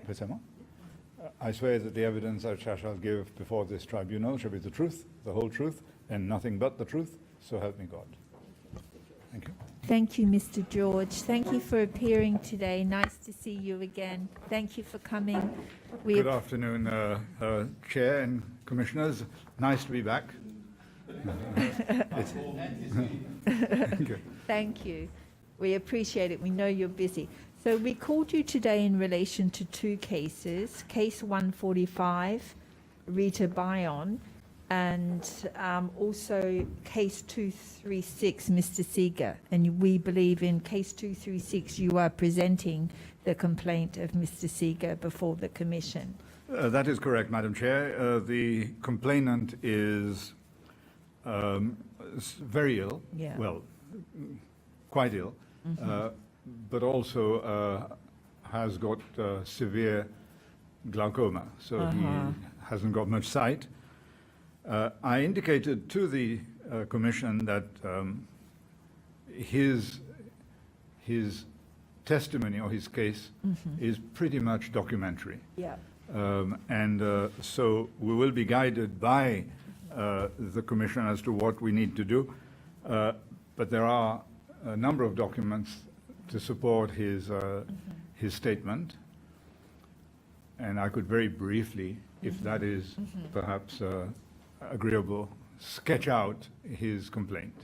précédemment. I swear that the evidence which I shall give before this tribunal shall be the truth, the whole truth, and nothing but the truth, so help me God. Thank you. Thank you, Mr. George. Thank you for appearing today. Nice to see you again. Thank you for coming. Good afternoon, Chair and Commissioners. Nice to be back. Thank you. Thank you. We appreciate it. We know you're busy. So we called you today in relation to two cases, case 145, Rita Bayon, and also case 236, Mr. Seeger. And we believe in case 236 you are presenting the complaint of Mr. Seeger before the Commission. That is correct, Madam Chair. The complainant is very ill, well, quite ill, but also has got severe glaucoma, so he hasn't got much sight. I indicated to the Commission that his testimony or his case is pretty much documentary. Yeah. So we will be guided by the Commission as to what we need to do. But there are a number of documents to support his statement. And I could very briefly, if that is perhaps agreeable, sketch out his complaint.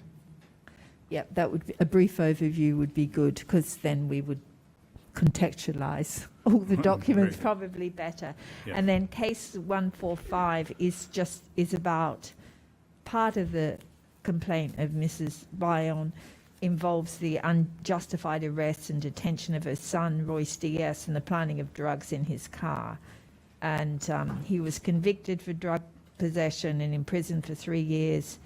Yeah, that would be, a brief overview would be good, because then we would contextualize all the documents probably better. Yeah. And then case 145 is about part of the complaint of Mrs. Bayon involves the unjustified arrest and detention of her son, Royce Diaz, and the planting of drugs in his car. And he was convicted for drug possession and imprisoned for 3 years.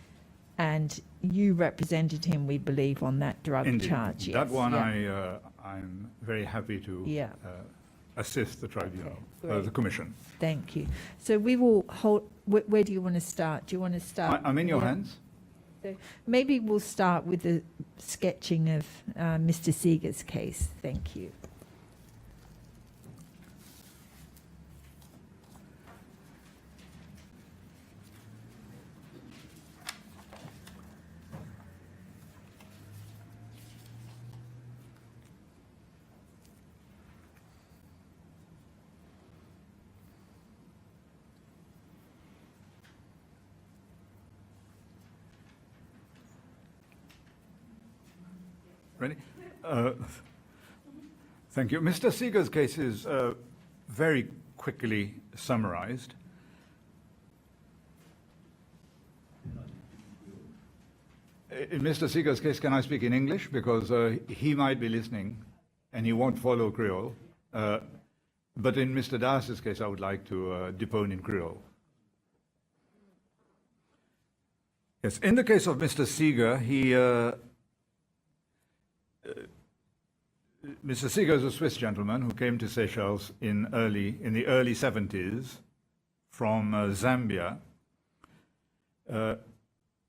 And you represented him, we believe, on that drug charge. Yes. That one, yeah. I'm very happy to assist the tribunal, the Commission. Thank you. So we will hold. Where do you want to start? Do you want to start? I'm in your hands. So maybe we'll start with the sketching of Mr. Seeger's case. Thank you. Ready? Thank you. Mr. Seeger's case is very quickly summarized. In Mr. Seeger's case, can I speak in English? Because he might be listening and he won't follow Creole. But in Mr. Das's case, I would like to depone in Creole. Yes, in the case of Mr. Seeger, Mr. Seeger is a Swiss gentleman who came to Seychelles in the early 70s from Zambia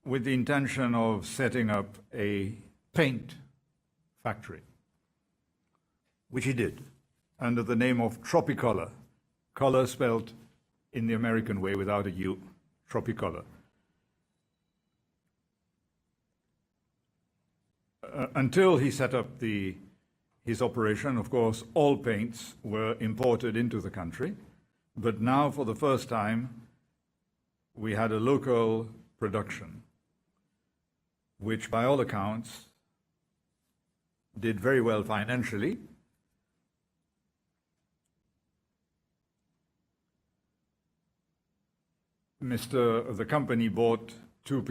with the intention of setting up a paint factory, which he did under the name of Tropicolor, color spelled in the American way without a U, Tropicolor. Until he set up his operation, of course, all paints were imported into the country. But now, for the first time, we had a local production, which by all accounts did very well financially. The company bought 2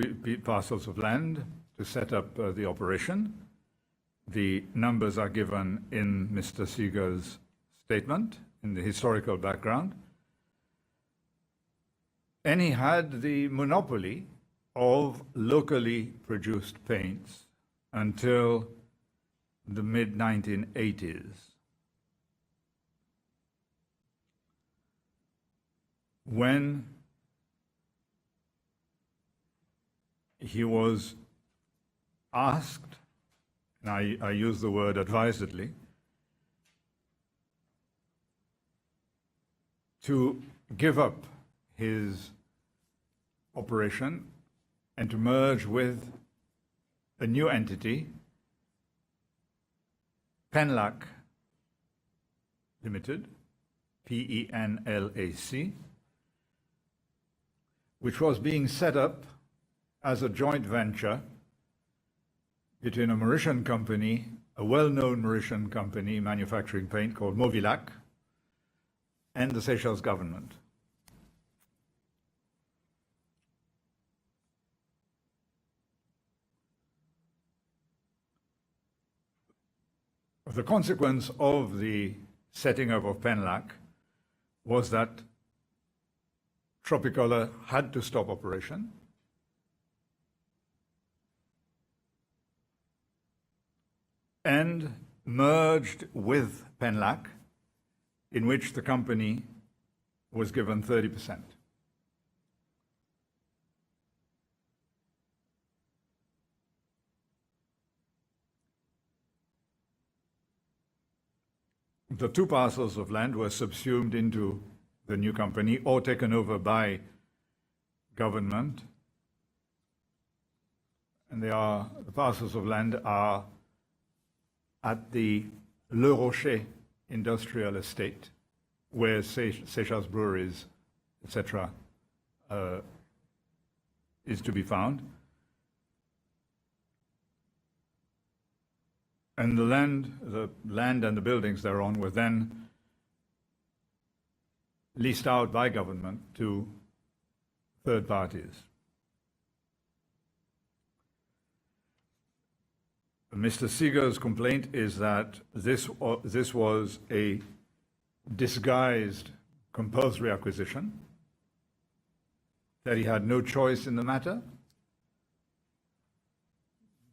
parcels of land to set up the operation. The numbers are given in Mr. Seeger's statement, in the historical background. And he had the monopoly of locally produced paints until the mid-1980s. When he was asked, and I use the word advisedly, to give up his operation and to merge with a new entity, TRNUC Limited, PENLAC, which was being set up as a joint venture between a Mauritian company, a well-known Mauritian company manufacturing paint called Movilac, and the Seychelles government. The consequence of the setting up of TRNUC was that Tropicolor had to stop operation, and merged with TRNUC, in which the company was given 30%. The two parcels of land were subsumed into the new company or taken over by government. And the parcels of land are at the Le Rocher industrial estate, where Seychelles breweries, etc., is to be found. And the land and the buildings thereon were then leased out by government to third parties. Mr. Seeger's complaint is that this was a disguised compulsory acquisition, that he had no choice in the matter,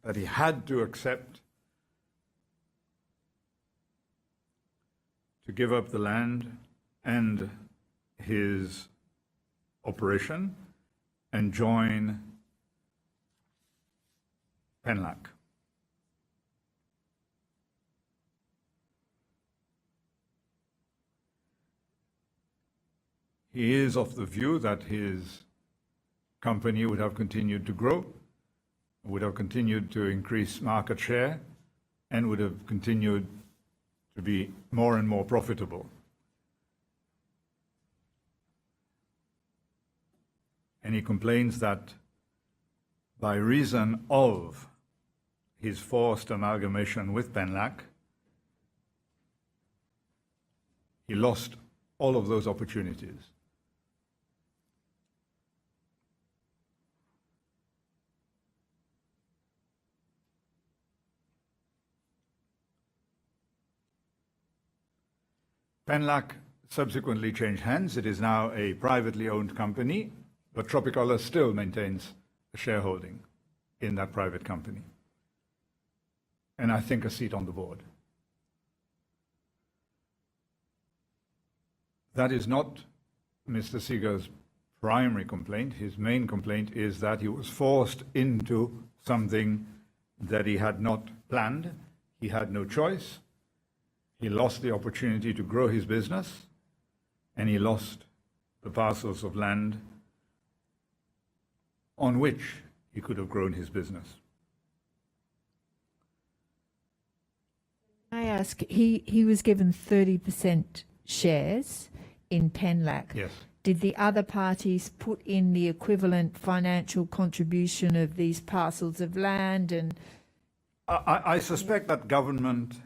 that he had to accept to give up the land and his operation and join TRNUC. He is of the view that his company would have continued to grow, would have continued to increase market share, and would have continued to be more and more profitable. And he complains that by reason of his forced amalgamation with TRNUC, he lost all of those opportunities. TRNUC subsequently changed hands. It is now a privately owned company, but Tropicolor still maintains a shareholding in that private company, and I think a seat on the board. That is not Mr. Seeger's primary complaint. His main complaint is that he was forced into something that he had not planned. He had no choice. He lost the opportunity to grow his business, and he lost the parcels of land on which he could have grown his business. I ask, he was given 30% shares in TRNUC. Yes. Did the other parties put in the equivalent financial contribution of these parcels of land? And I suspect that government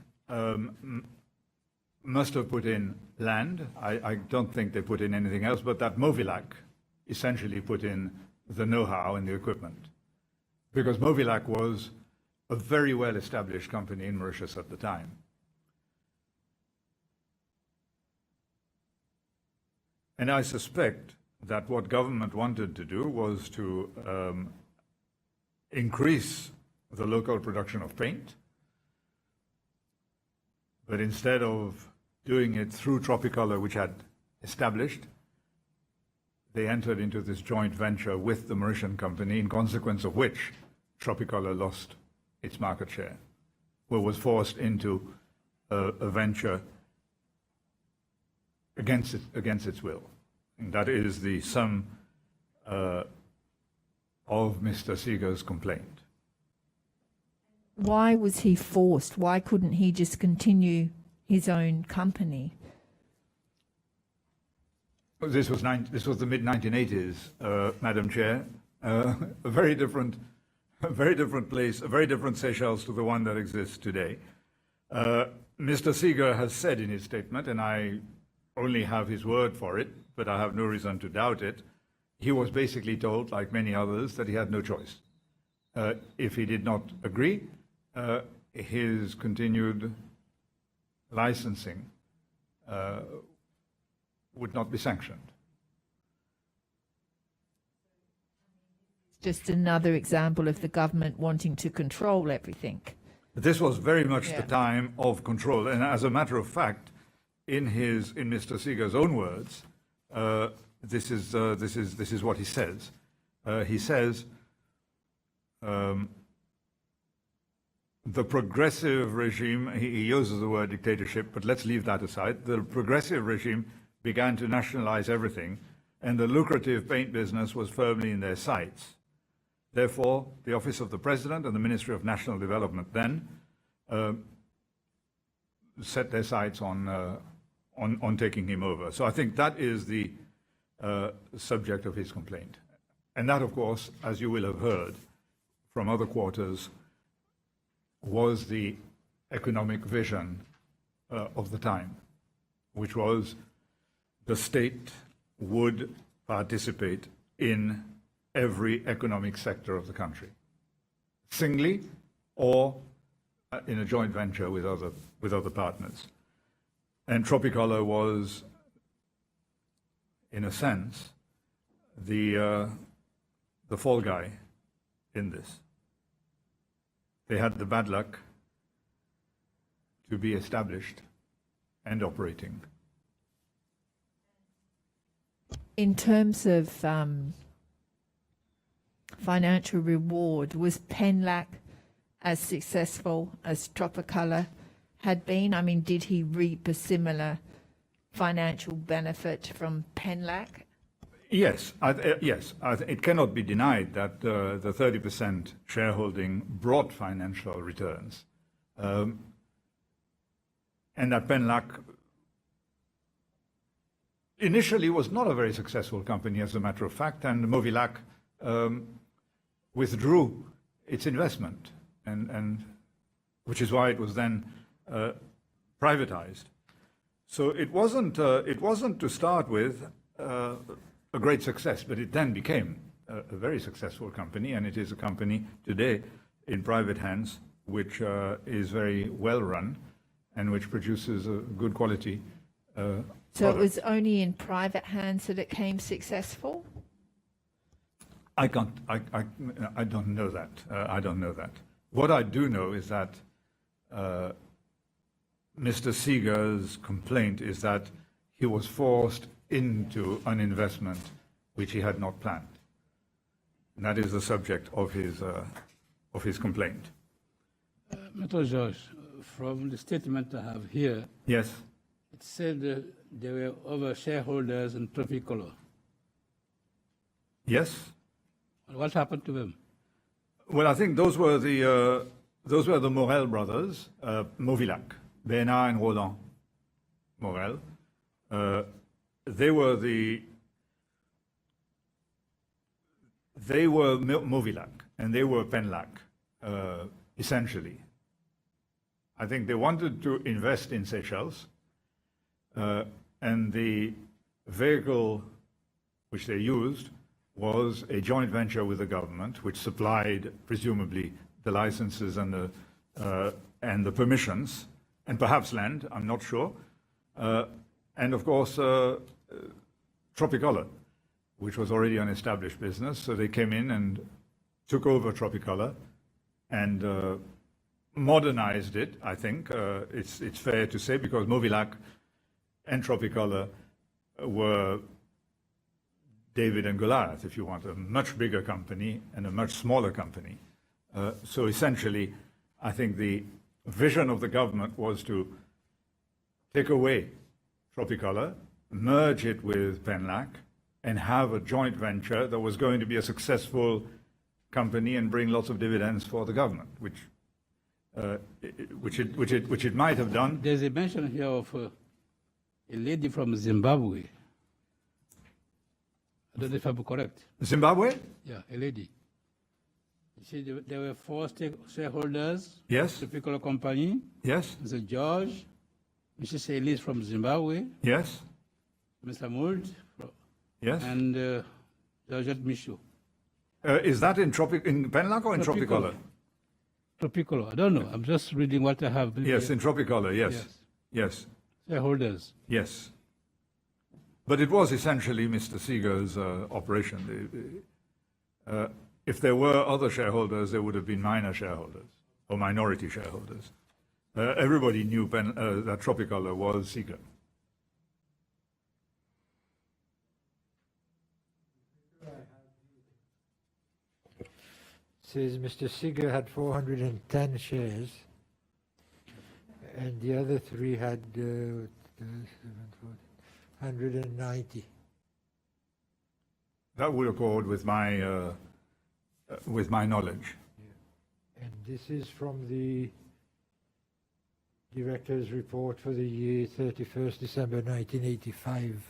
must have put in land. I don't think they put in anything else, but that Movilac essentially put in the know-how and the equipment, because Movilac was a very well-established company in Mauritius at the time. And I suspect that what government wanted to do was to increase the local production of paint, but instead of doing it through Tropicolor, which had established, they entered into this joint venture with the Mauritian company, in consequence of which Tropicolor lost its market share, or was forced into a venture against its will. And that is the sum of Mr. Seeger's complaint. Why was he forced? Why couldn't he just continue his own company? This was the mid-1980s, Madam Chair. A very different place, a very different Seychelles to the one that exists today. Mr. Seeger has said in his statement, and I only have his word for it, but I have no reason to doubt it, he was basically told, like many others, that he had no choice. If he did not agree, his continued licensing would not be sanctioned. Just another example of the government wanting to control everything. This was very much the time of control, and as a matter of fact, in Mr. Seeger's own words, this is what he says. He says, the progressive regime, he uses the word dictatorship, but let's leave that aside. The progressive regime began to nationalize everything, and the lucrative paint business was firmly in their sights. Therefore, the Office of the President and the Ministry of National Development then set their sights on taking him over. So I think that is the subject of his complaint. And that, of course, as you will have heard from other quarters, was the economic vision of the time, which was the state would participate in every economic sector of the country, singly or in a joint venture with other partners. And Tropicolor was, in a sense, the fall guy in this. They had the bad luck to be established and operating. In terms of financial reward, was PENLAC as successful as Tropicolor had been? I mean, did he reap a financial benefit from PENLAC? Yes, it cannot be denied that the 30% shareholding brought financial returns, and that PENLAC initially was not a very successful company, as a matter of fact, and Movilac withdrew its investment, and which is why it was then privatized. So it wasn't to start with a great success, but it then became a very successful company, and it is a company today in private hands, which is very well run and which produces a good quality So it was only in private hands that it became successful? I don't know that. I don't know that. What I do know is that Mr. Seeger's complaint is that he was forced into an investment which he had not planned. And that is the subject of his complaint. Mr. George, from the statement I have here, Yes. it said there were other shareholders in Tropicolor. Yes. What happened to them? Well, I think those were the Morel brothers, Movilac, Bernard and Roland Morel. They were Movilac and they were PENLAC, essentially. I think they wanted to invest in Seychelles, and the vehicle which they used was a joint venture with the government, which supplied, presumably, the licenses and the permissions, and perhaps land, I'm not sure. And of course, Tropicolor, which was already an established business. So they came in and took over Tropicolor and modernized it, I think. It's fair to say, because Movilac and Tropicolor were David and Goliath, if you want, a much bigger company and a much smaller company. So essentially, I think the vision of the government was to take away Tropicolor, merge it with TRNUC and have a joint venture that was going to be a successful company and bring lots of dividends for the government, which it might have done. There's a mention here of a lady from Zimbabwe. I don't know if I'm correct. Zimbabwe? Yeah, a lady. You see, there were 4 shareholders. Yes. The Piccolo company. Yes. Mr. George, Mrs. Elise from Zimbabwe, Yes. Mr. Mould, Yes. and Georgette Michaud. Is that in TRNUC or in Tropicolor? Piccolo, I don't know. I'm just reading what I have. Yes, in Tropicolor, yes. Yes. Yes. Shareholders. Yes. But it was essentially Mr. Seeger's operation. If there were other shareholders, there would have been minor shareholders or minority shareholders. Everybody knew that Tropicolor was Seeger. Says Mr. Seeger had 410 shares, and the other 3 had 190. That would accord with my knowledge. And this is from the director's report for the year 31st December 1985.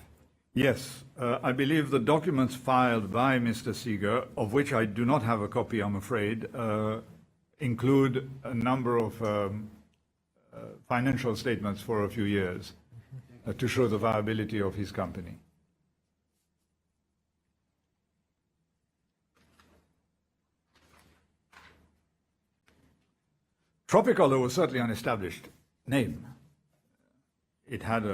Yes, I believe the documents filed by Mr. Seeger, of which I do not have a copy, I'm afraid, include a number of financial statements for a few years to show the viability of his company. Tropicolor was certainly an established name. It had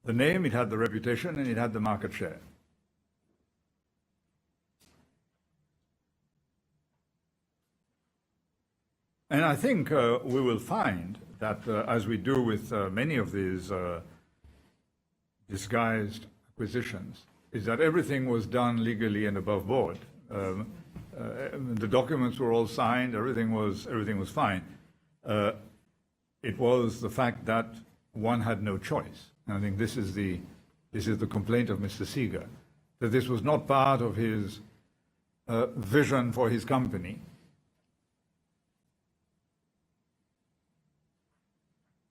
the name, it had the reputation, and it had the market share. And I think we will find that, as we do with many of these disguised acquisitions, is that everything was done legally and above board. The documents were all signed, everything was fine. It was the fact that one had no choice. And I think this is the complaint of Mr. Seeger, that this was not part of his vision for his company.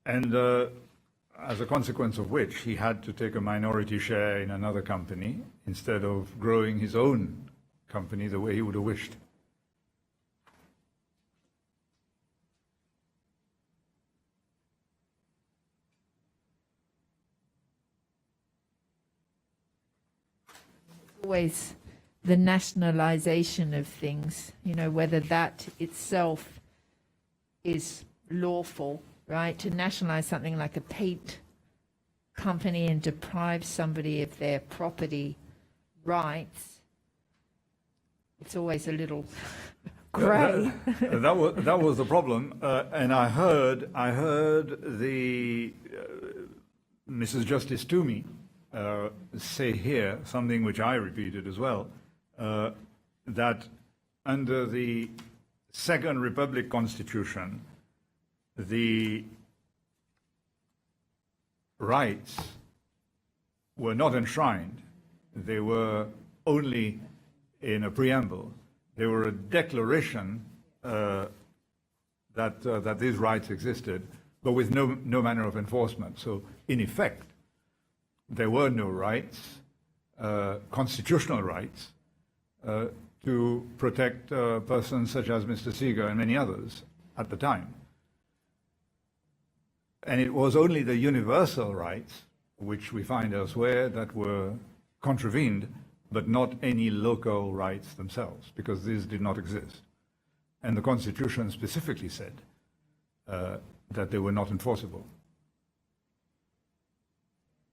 And as a consequence of which, he had to take a minority share in another company instead of growing his own company the way he would have wished. Always the nationalization of things, whether that itself is lawful, right? To nationalize something like a paint company and deprive somebody of their property rights, it's always a little grey. That was the problem, and I heard the Mrs. Justice Toomey say here something which I repeated as well, that under the Second Republic Constitution, the rights were not enshrined. They were only in a preamble. They were a declaration that these rights existed, but with no manner of enforcement. So, in effect, there were no rights, constitutional rights, to protect persons such as Mr. Seeger and many others at the time. And it was only the universal rights, which we find elsewhere, that were contravened, but not any local rights themselves, because these did not exist. And the Constitution specifically said that they were not enforceable.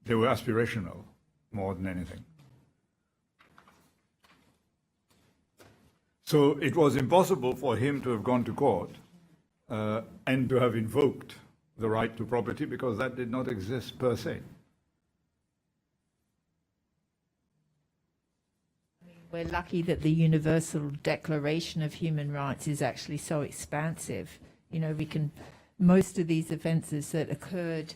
They were aspirational more than anything. So it was impossible for him to have gone to court and to have invoked the right to property, because that did not exist per se. We're lucky that the Universal Declaration of Human Rights is actually so expansive. Most of these offences that occurred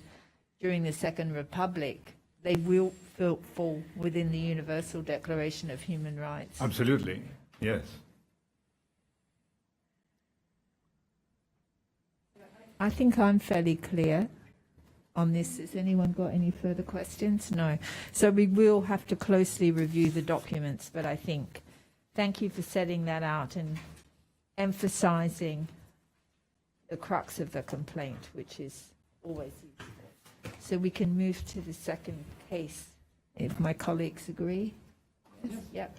during the Second Republic, they will fall within the Universal Declaration of Human Rights. Absolutely, yes. I think I'm fairly clear on this. Has anyone got any further questions? No. So we will have to closely review the documents, but I think, thank you for setting that out and emphasizing the crux of the complaint, which is always useful. So we can move to the second case, if my colleagues agree. Yes. Yep.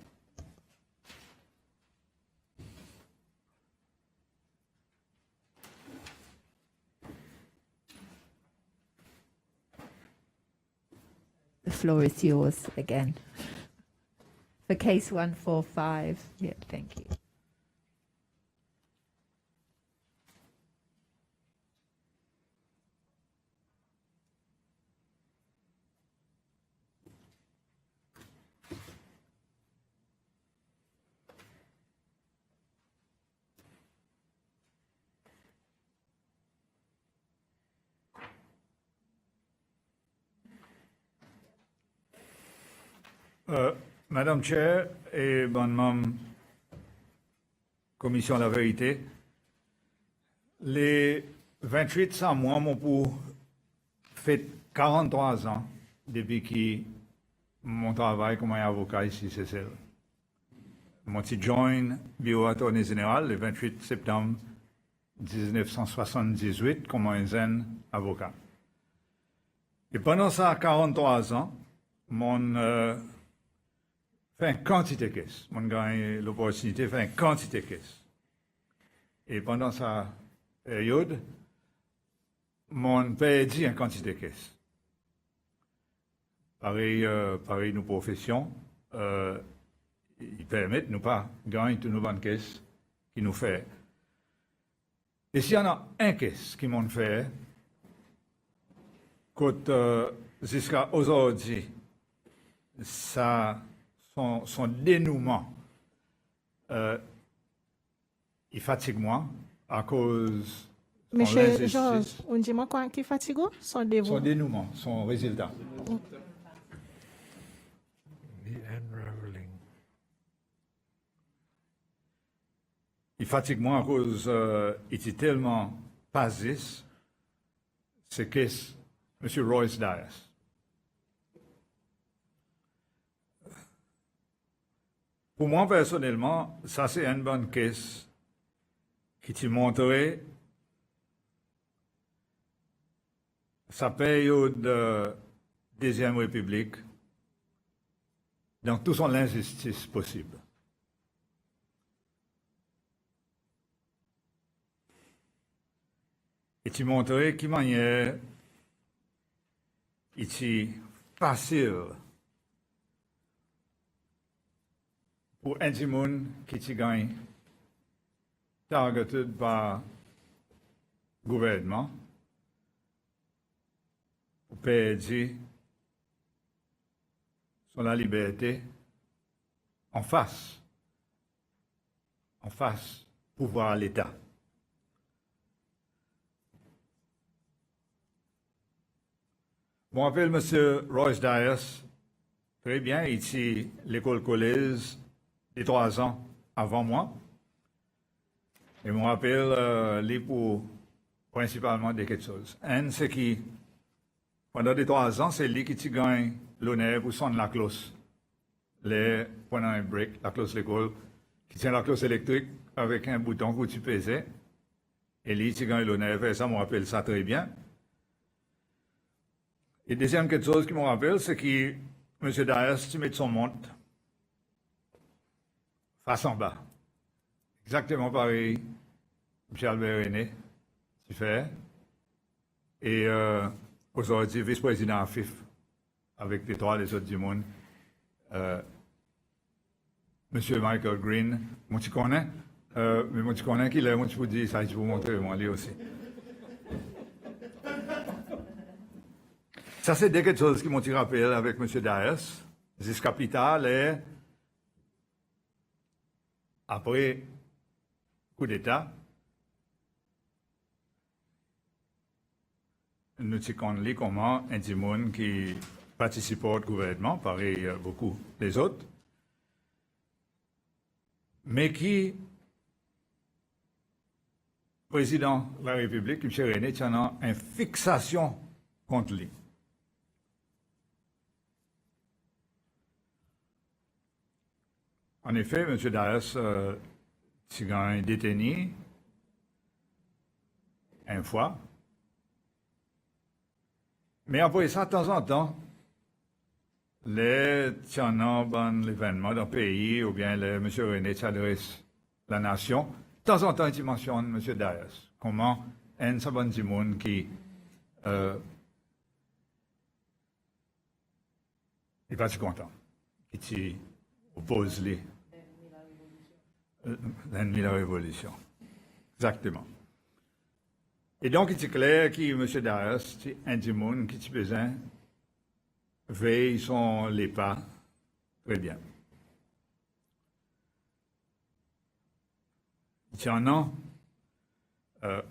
The floor is yours again. For case 145. Yeah, thank you. Madame Chair et bonne membre Commission La Vérité, les 28 sans moi m'ont pour fait 43 ans depuis que mon travail comme avocat ici, c'est celle. Moi, j'ai joint Bureau Attorney Général le 28 septembre 1978 comme un jeune avocat. Et pendant ça, 43 ans, mon fait une quantité de caisses. Mon gagne l'opportunité de faire une quantité de caisses. Et pendant sa période, mon perdu une quantité de caisses. Pareil, pareil nos professions, ils permettent nous pas gagner toutes nos bonnes caisses qui nous fait. Et s'il y en a un caisse qui m'ont fait, jusqu'à aujourd'hui, ça, son dénouement, il fatigue moi à cause de Monsieur Georges, on dit moi quoi qui fatigue? Son dénouement, son résultat. The unraveling. Il fatigue moi à cause il était tellement passé, c'est que M. Royce Dias. Pour moi, personnellement, ça c'est une bonne caisse qui te montrait sa période de Deuxième République dans toute son injustice possible. Et tu montrais qu'il manière il est facile pour un petit monde qui te gagne targeté par le gouvernement pour perdre son la liberté en face pouvoir à l'État. Je me rappelle M. Royce Dias, très bien, ici, l'école collège, des 3 ans avant moi. Et je me rappelle, les pour principalement de quelque chose. Un, c'est que pendant les 3 ans, c'est lui qui gagne l'honneur pour sonner la cloche. Pendant un break, la cloche l'école, qui tient la cloche électrique avec un bouton que tu pesais. Et lui, qui gagne l'honneur, et ça, je me rappelle ça très bien. Et deuxième quelque chose qui me rappelle, c'est que M. Dias, tu mets son montre face en bas. Exactement pareil, M. Albert René, tu fais. Et aujourd'hui, vice-président à FIF, avec les 3 des autres du monde. M. Michael Green, moi tu connais, mais moi tu connais qu'il est, moi tu peux dire ça, je peux vous montrer, moi lui aussi. Ça, c'est quelque chose qui m'ont rappelé avec M. Dias, jusqu'à plus tard, après coup d'État, nous avons comment un petit monde qui participe au gouvernement, pareil beaucoup les autres, mais qui, président de la République, M. René, tient une fixation contre lui. En effet, M. Daes est un détenu une fois. Mais après ça, de temps en temps, les tiennants d'un événement d'un pays ou bien le M. René s'adresse à la nation, de temps en temps, il mentionne M. Daes. Comment un sabon du monde qui n'est pas si content, qui oppose l'ennemi de la révolution. Exactement. Et donc, il est clair que M. Daes, c'est un du monde qui a besoin veille son les pas très bien. Il y en a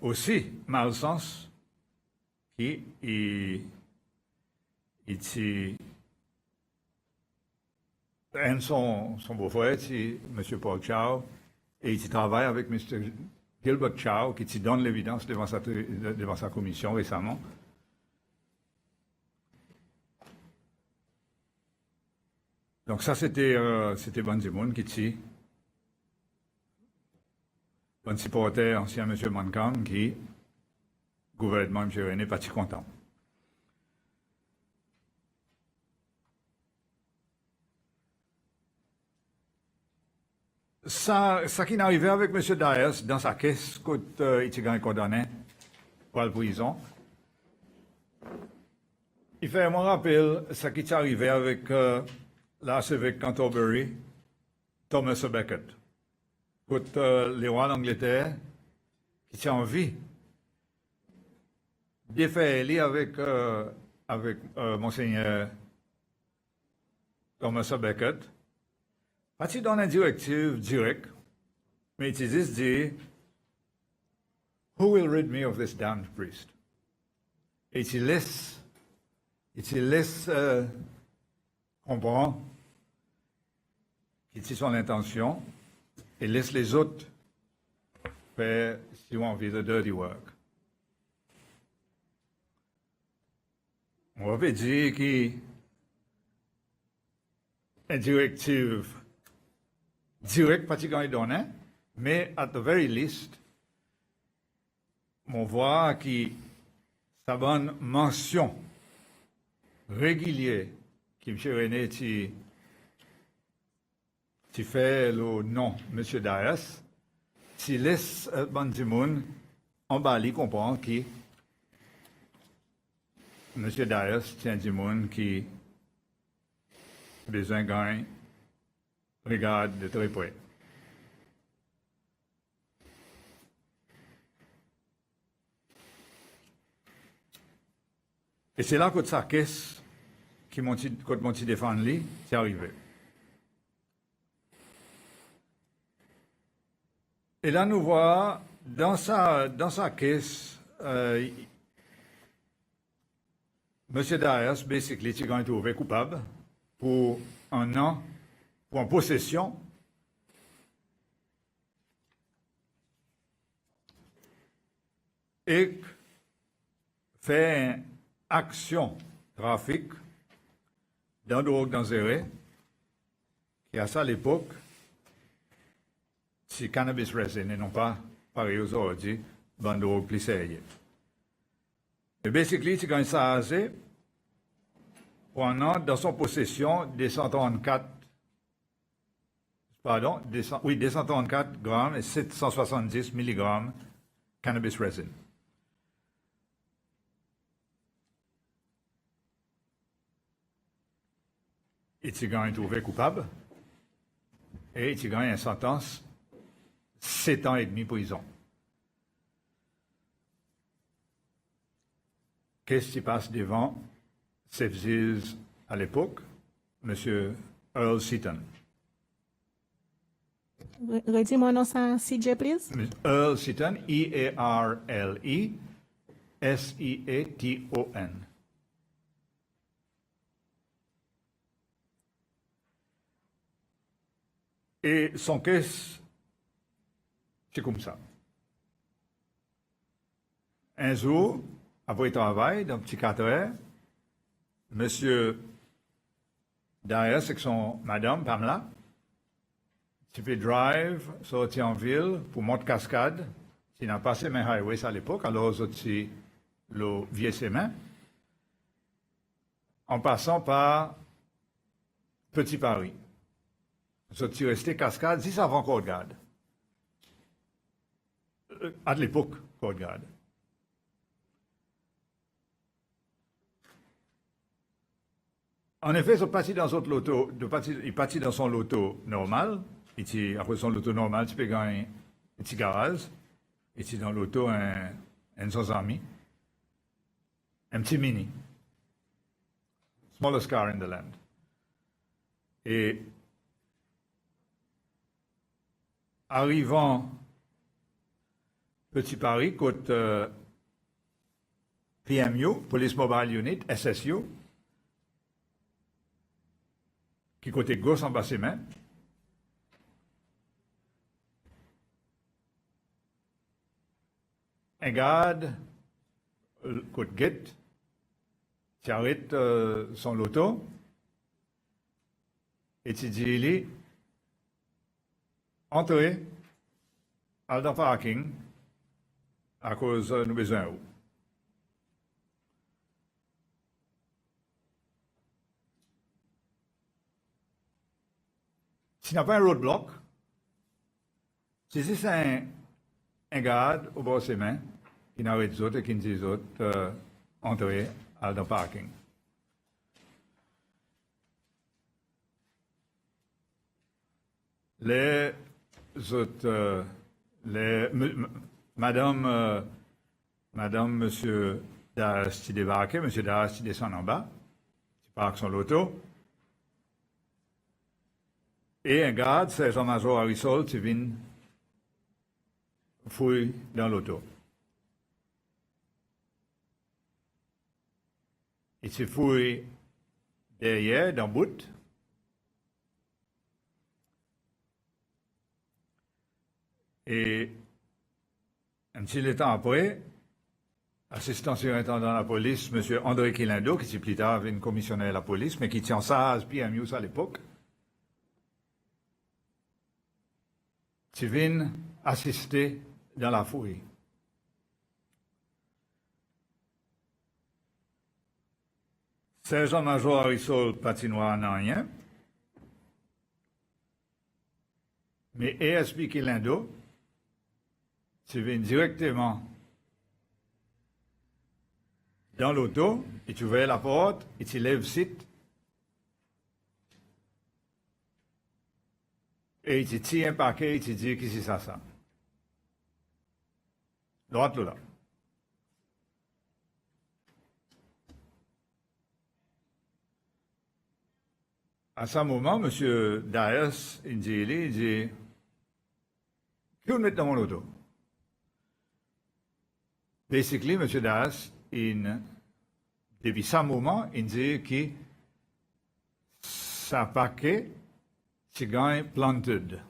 aussi malsens qui son beau-frère, c'est M. Paul Chow, et il travaille avec M. Gilbert Chow, qui te donne l'évidence devant sa commission récemment. Donc ça, c'était Ban Ki-moon qui dit, bon supporter, ancien M. Mankang, qui, gouvernement M. René, pas si content. Ça qui est arrivé avec M. Daes dans sa caisse, quand il est condamné pour la prison, il fait un rappel ce qui est arrivé avec l'archevêque Canterbury, Thomas Becket. Quand les rois d'Angleterre, qui sont en vie, défaillent avec Monseigneur Thomas Becket, pas si dans une directive directe, mais il dit, Who will rid me of this damned priest? Et il laisse comprendre qu'il c'est son intention et laisse les autres faire, si on veut, the dirty work. On va dire qu'une directive direct pratiquement donné, mais at the very least, on voit que sa bonne mention régulière que M. René tu fait le nom M. Daes, tu laisses Ban Ki-moon en bas, il comprend que M. Daes tient du monde qui a besoin de gagner. Regarde de très près. Et c'est là que sa caisse, qui m'a défendu lui, c'est arrivé. Et là, nous voyons, dans sa caisse, M. Daes, basically, il a été trouvé coupable pour un an, en possession et fait une action trafic dans drogue dangereux qui à ça à l'époque c'est cannabis resin et non pas pareil aujourd'hui dans drogue plus sérieux. Et basically c'est quand ça a pour un an dans son possession des 234 grammes et 770 mg cannabis resin. Il s'est trouvé coupable et il s'est gagné une sentence 7 ans et demi prison. Qu'est-ce qui passe devant SBC à l'époque? M. Earl Seaton. Redis mon nom, ça, CJ, please. Earl Seaton, E-A-R-L-E, S-I-A-T-O-N. Et son caisse, c'est comme ça. Un jour, après le travail, dans un petit 4 heures, monsieur derrière, c'est que son madame, Pamela, tu fais drive, sortir en ville pour monter cascade. Tu n'as pas ces mêmes highways à l'époque, alors c'est le vieux chemin. En passant par Petit Paris. Tu resté cascade, si ça avant qu'on regarde. À l'époque, qu'on regarde. En effet, il parti dans son loto, il parti dans son loto normal. Après son loto normal, tu peux gagner un petit garage. Et tu dans l'auto un sans amis. Un petit mini. Smallest car in the land. Et arrivant Petit Paris, côté PMU, Police Mobile Unit, SSU, qui côté gauche en bas ses mains, un garde, côté gate, qui arrête son loto, et tu dis, il est entré dans le parking à cause de nous besoin. S'il n'y a pas un roadblock, si c'est un garde au bord de ses mains, qui n'arrête les autres et qui ne dit les autres entrer dans le parking. Les autres, madame, monsieur Darras qui débarquait, monsieur Darras qui descend en bas, qui parque son loto, et un garde, sergent-major Harrisol, qui vient fouiller dans l'auto. Il se fouille derrière, dans le bout. Et un petit temps après, assistant surintendant de la police, M. André Quilindo, qui plus tard devenu commissionnaire de la police, mais qui tient ça à PMU à l'époque, qui vient assister dans la fouille. Sergent-major Harrisol patinoire n'a rien, mais ASB Quilindo, tu viens directement dans l'auto, et tu ouvres la porte, et tu lèves le site, et tu tires un paquet, et tu dis que c'est ça. Droite là. À ce moment, M. Darras, il dit, que vous mettez dans mon auto? Basically, M. Darras, depuis ce moment, il dit que sa paquet, c'est gagne planted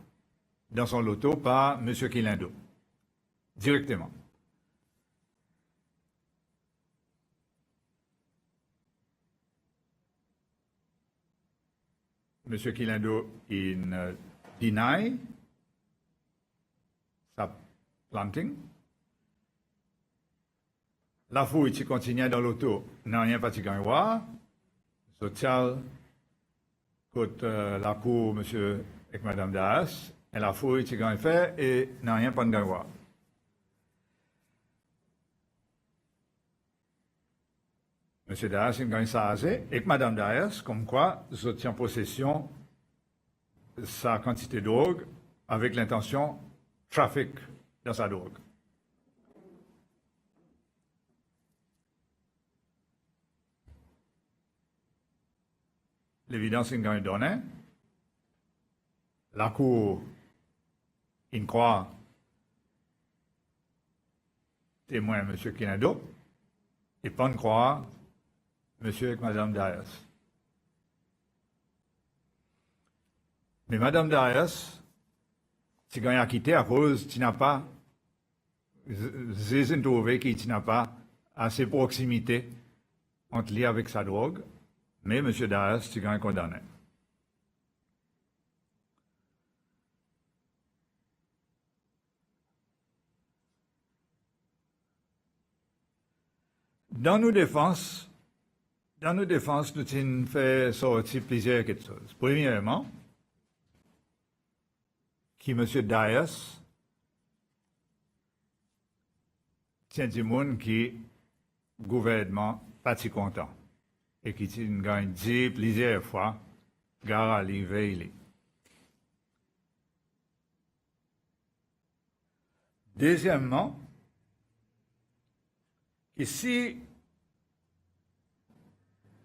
dans son loto par M. Quilindo. Directement. M. Quilindo, il deny sa planting. La fouille qui continue dans l'auto n'a rien particulier à voir. Social, côté la cour, M. et Mme Darras, et la fouille qui a fait et n'a rien à voir. M. Darras, il gagne ça assez, et Mme Darras, comme quoi, je tiens possession de sa quantité de drogue avec l'intention trafic dans sa drogue. L'évidence qu'il gagne donnée, la cour, il croit témoin M. Quilindo, et pas de croire monsieur et madame Darius. Mais madame Darius, si gagne a quitté à cause, tu n'as pas, j'ai trouvé qu'il n'a pas assez proximité entre lui avec sa drogue, mais monsieur Darius, tu gagne condamné. Dans nos défenses, nous avons fait sortir plusieurs choses. Premièrement, qui M. Darius, c'est du monde qui gouvernement pas si content et qui a dit plusieurs fois, gare à l'hiver. Deuxièmement, ici,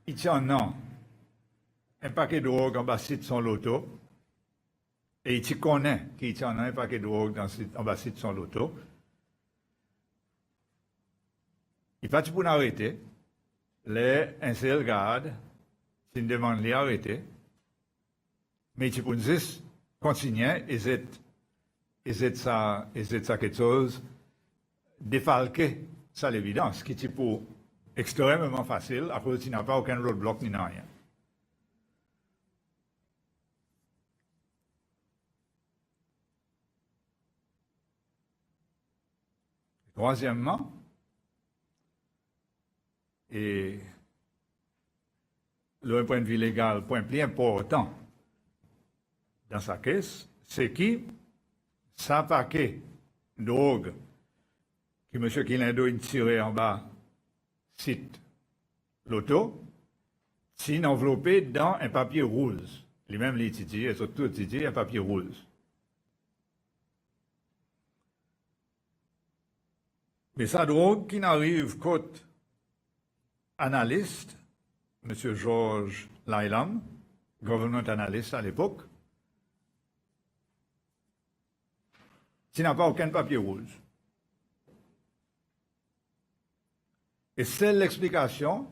il tient un paquet de drogue en bas de son loto, et il connaît qu'il tient un paquet de drogue en bas de son loto. Il pas pour arrêter, un seul garde, s'il demande l'arrêter, mais il peut juste continuer et c'est ça quelque chose défalqué, ça l'évidence, qui est pour extrêmement facile à cause qu'il n'a pas aucun roadblock ni rien. Troisièmement, et le point de vue légal, le point plus important dans sa caisse, c'est que ça paquet de drogue que M. Quilindo a tiré en bas site l'auto, c'est enveloppé dans un papier rouge. Lui-même, les titi, et surtout les titi, un papier rouge. Mais sa drogue qui n'arrive côté analyste, M. Georges Lailam, government analyst à l'époque, qui n'a pas aucun papier rouge. Et c'est l'explication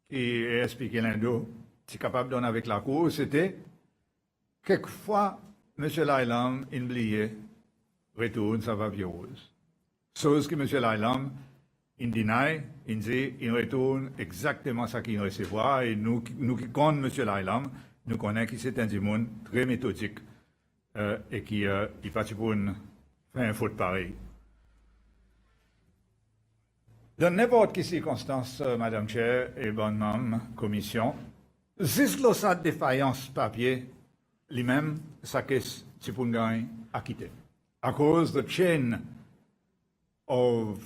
qui est expliquée l'Indo, qui est capable de donner avec la Cour, c'était quelquefois, M. Lailam, il oubliait, retourne sa papier rouge. Chose que M. Lailam, il deny, il dit, il retourne exactement ce qu'il recevra, et nous qui connaissons M. Lailam, nous connaissons que c'est un monde très méthodique et qui n'est pas pour faire une faute pareille. Dans n'importe quelle circonstance, Madame Chair et bonne Madame Commission, juste la défaillance papier, lui-même, ça qu'est pour gagner à quitter. À cause de chain of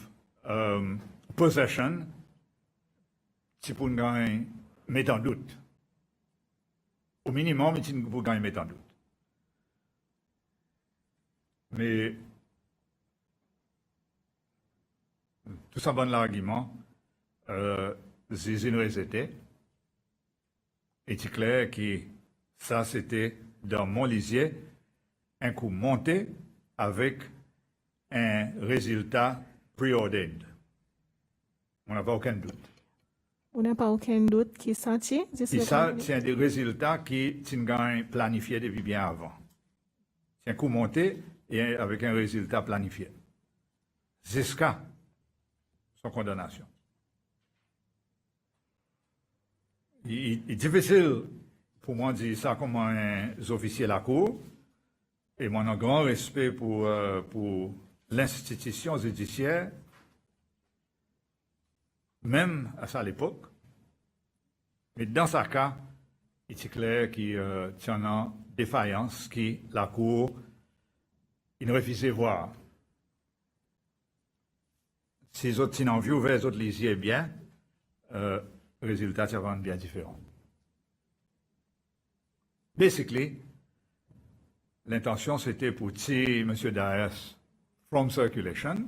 possession, c'est pour gagner mettre en doute. Au minimum, c'est pour gagner mettre en doute. Mais tout ça bon l'argument, c'est une réalité. Et c'est clair que ça, c'était dans mon lisier, un coup monté avec un résultat preordained. On n'a pas aucun doute. On n'a pas aucun doute qui sorti. Et ça, c'est un des résultats qui sont planifiés depuis bien avant. C'est un coup monté et avec un résultat planifié. Jusqu'à son condamnation. Il est difficile pour moi de dire ça comme un officier de la Cour, et mon grand respect pour l'institution judiciaire, même à ça l'époque. Mais dans ce cas, il est clair qu'il y a une défaillance qui la Cour il refusait voir. Si les autres n'ont vu ouvert les autres lisiers bien, le résultat sera bien différent. Basically, l'intention c'était pour tirer M. Darius from circulation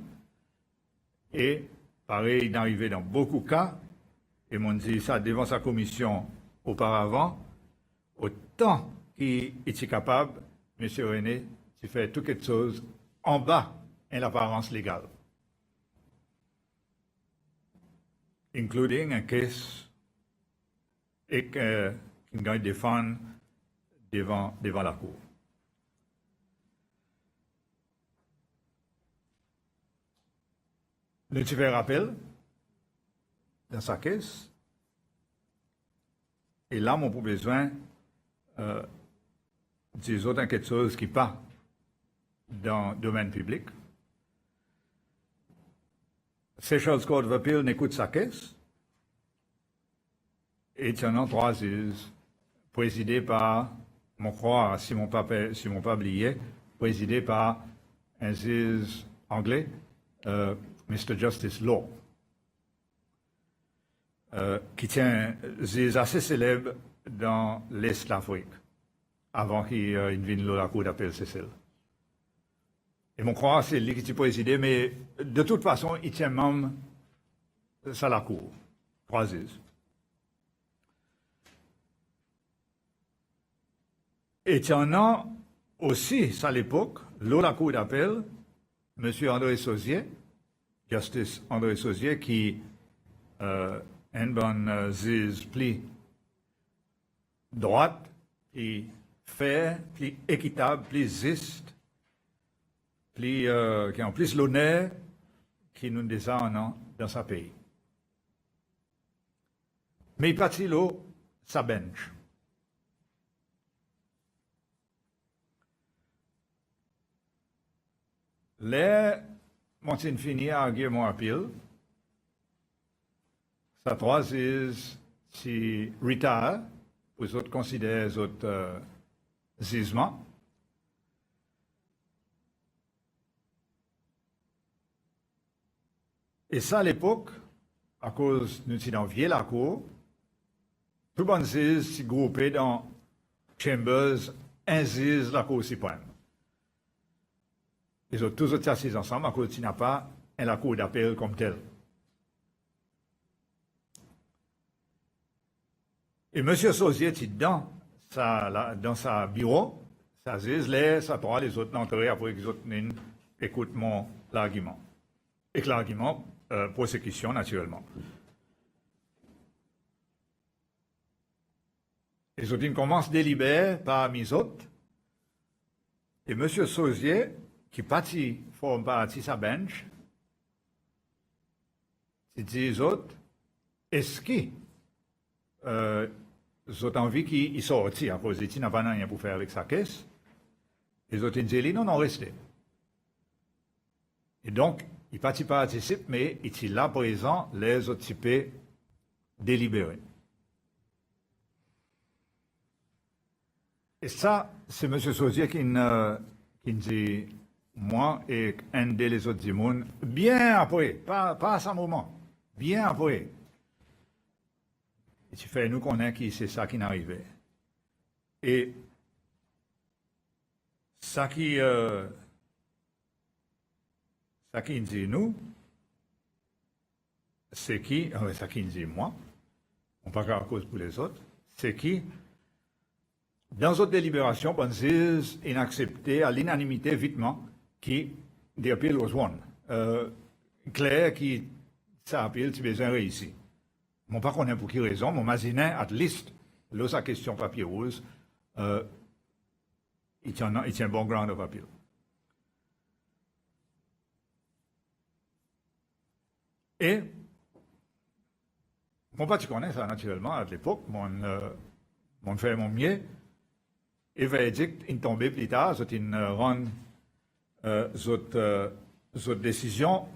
et pareil d'arriver dans beaucoup de cas, et m'ont dit ça devant sa commission auparavant, autant qu'il était capable, M. René, de faire toute quelque chose en bas de l'apparence légale. including un case et qu'il va défendre devant la Cour. Le tu fais rappel dans sa caisse, et là, mon pour besoin des autres quelque chose qui pas dans le domaine public. Seychelles Court of Appeal n'écoute sa caisse. Et tenant 3 juges, présidé par, mon croire, si mon pas oublié, présidé par un juge anglais, Mr. Justice Law, qui tient un juge assez célèbre dans l'Est de l'Afrique, avant qu'il vienne à la Cour d'appel Cécile. Et mon croire, c'est lui qui est présidé, mais de toute façon, il tient même ça la Cour, 3 juges. Et il y en a aussi, à l'époque, la Cour d'appel, M. André Sauzier, Justice André Sauzier, qui un bon juge plus droite, plus fair, plus équitable, plus juste, plus, qui a plus l'honneur qui nous désire dans sa pays. Mais il partit là, sa bench. Les Montine fini à argument à pile. Ça 3 juges si retire, pour les autres considèrent les autres jugements. Et ça, à l'époque, à cause nous sommes dans vieille la cour, tout le monde s'est groupé dans Chambers, un juge la Cour suprême. Ils ont tous été assis ensemble à cause qu'il n'y a pas la Cour d'appel comme telle. Et M. Sauzier était dans sa bureau, ça juge, ça droit les autres n'entreraient après que les autres écoutent mon argument. Et que l'argument, prosécution naturellement. Les autres commencent à délibérer parmi les autres. Et M. Sauzier, qui forme partie de sa bench, il dit aux autres, est-ce qu'ils ont envie qu'il sortent à cause qu'il n'a pas rien pour faire avec sa caisse? Les autres disent, non, restez. Et donc, il participe, mais il est là présent, les autres types délibérés. Et ça, c'est M. Sauzier qui dit, moi et un des autres du monde, bien après, pas à ce moment, bien après. Et tu fais, nous connaissons qui c'est ça qui est arrivé. Et ça qui dit nous, c'est qui, ça qui dit moi, on ne parle pas à cause pour les autres, c'est qui, dans notre délibération, on juge inaccepté à l'unanimité vitement qui appelle aux one. Claire qui s'appelle si besoin réussi. Je ne sais pas pour quelle raison, mais imagine, at least, là, sa question papier rose, il tient un bon ground of appeal. Et, mon pas tu connais ça naturellement à l'époque, mon frère mon mieux, et verdict, il tombait plus tard, c'est une run, cette décision,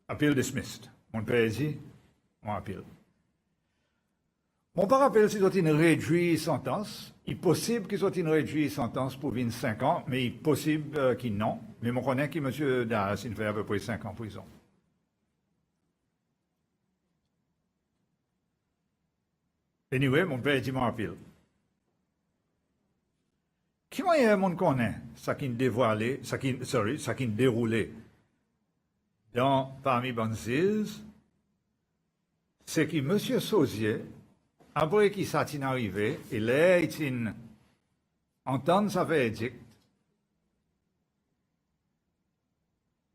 appeal dismissed. Mon père dit, mon appel. Mon père rappelle si c'est une réduite sentence. Il est possible qu'il soit une réduite sentence pour 25 ans, mais il est possible qu'il non. Mais on connaît que M. Das, il fait à peu près 5 ans en prison. Anyway, mon père dit mon appel. Qui mon connaît ça qui dévoilé, ça qui déroulé parmi Banzis, c'est que M. Sauzier, après qu'il s'est arrivé, et là, il entend sa verdict,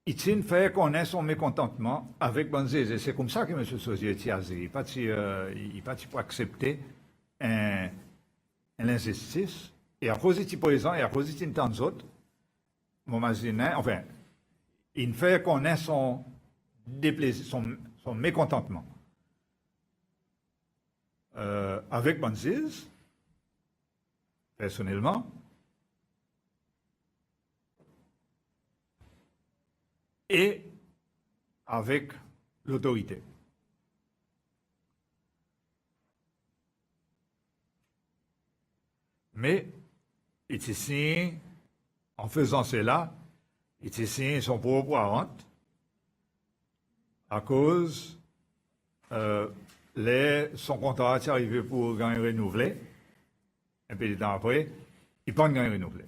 il fait connaître son mécontentement avec Banzé. Et c'est comme ça que M. Société a dit. Il n'est pas pour accepter un injustice. Et à cause de présent et à cause de tant d'autres, mon mazinin, enfin, il fait connaître son déplaisir, son mécontentement. Avec Banziz, personnellement, et avec l'autorité. Mais, ici, en faisant cela, ici, son propre honte, à cause son contrat est arrivé pour gagner renouvelé, un peu de temps après, il pas gagner renouvelé.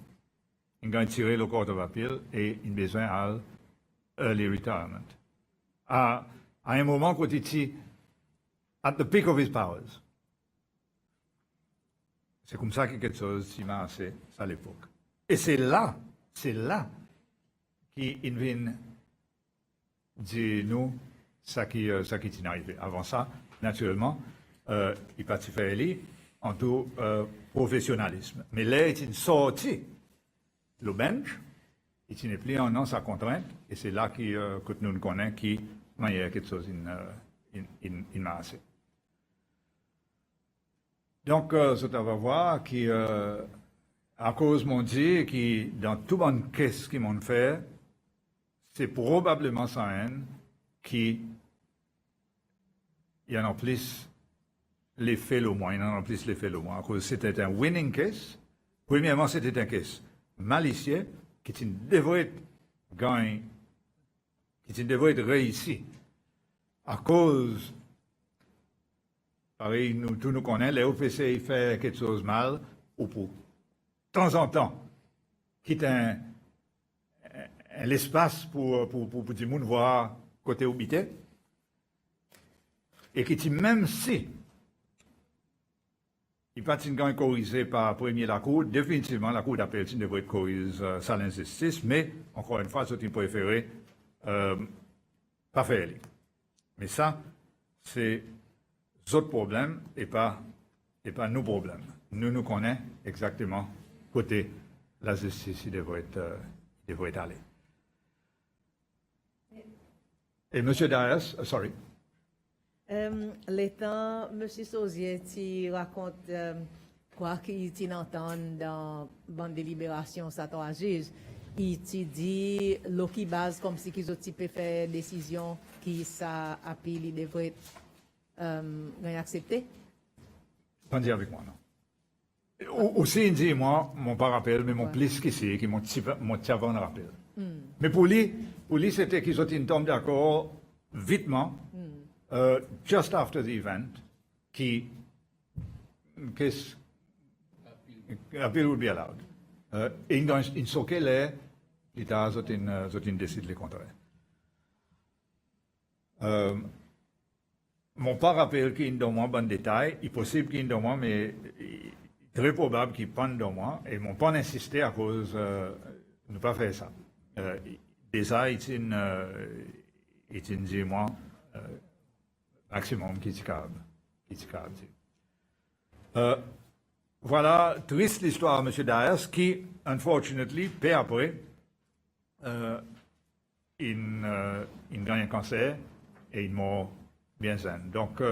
Il a tiré le court of appeal et il a besoin à early retirement. À un moment où il était at the peak of his powers. C'est comme ça que quelque chose s'est passé à l'époque. Et c'est là qu'il vient dire nous ça qui est arrivé. Avant ça, naturellement, il partit faire en tout professionnalisme. Mais là, il est sorti le bench, il n'est plus en sa contrainte, et c'est là que nous connaissons qui manière quelque chose in masse. Donc, ça va voir à cause mon Dieu, qui dans tout bon qu'est-ce qu'ils m'ont fait, c'est probablement ça qui il y en a plus l'effet le moins, il y en a plus l'effet le moins. À cause c'était un winning case. Premièrement, c'était un case malicieux qui devrait être gagné, qui devrait être réussi. À cause, pareil, tous nous connaissons, les OPC fait quelque chose mal, ou pour de temps en temps, quitte l'espace pour tout le monde voir côté habité. Et qui dit même si il pas être corrigé par premier la Cour, définitivement la Cour d'appel devrait être corrigée sans l'injustice, mais encore une fois, c'est préféré pas faire. Mais ça, c'est d'autres problèmes et pas nos problèmes. Nous connaissons exactement côté la justice il devrait aller. Et M. Darius, sorry. L'étant, M. Sauzier, tu racontes quoi qu'il entend dans la bande délibération, ça t'a juge. Il te dit, l'autre base comme si qu'ils ont fait décision qui ça appelle, il devrait accepter. Pas dire avec moi, non. Aussi, il dit, moi, mon pas rappel, mais mon plus qu'ici, qui mon avant rappel. Mais pour lui, c'était qu'ils ont une tombe d'accord vitement. Just after the event, appeal would be allowed. Et in ce cas-là, l'État a décidé le contraire. Mon pas rappel qu'il y a un bon détail, il est possible qu'il y ait un mais très probable qu'il n'y ait pas de moi, et mon pas insister à cause de ne pas faire ça. Déjà, il dit moi, maximum qui est capable. Voilà, triste l'histoire de M. Dias qui, unfortunately, peu après, il gagne un cancer et il meurt bien zen. Donc,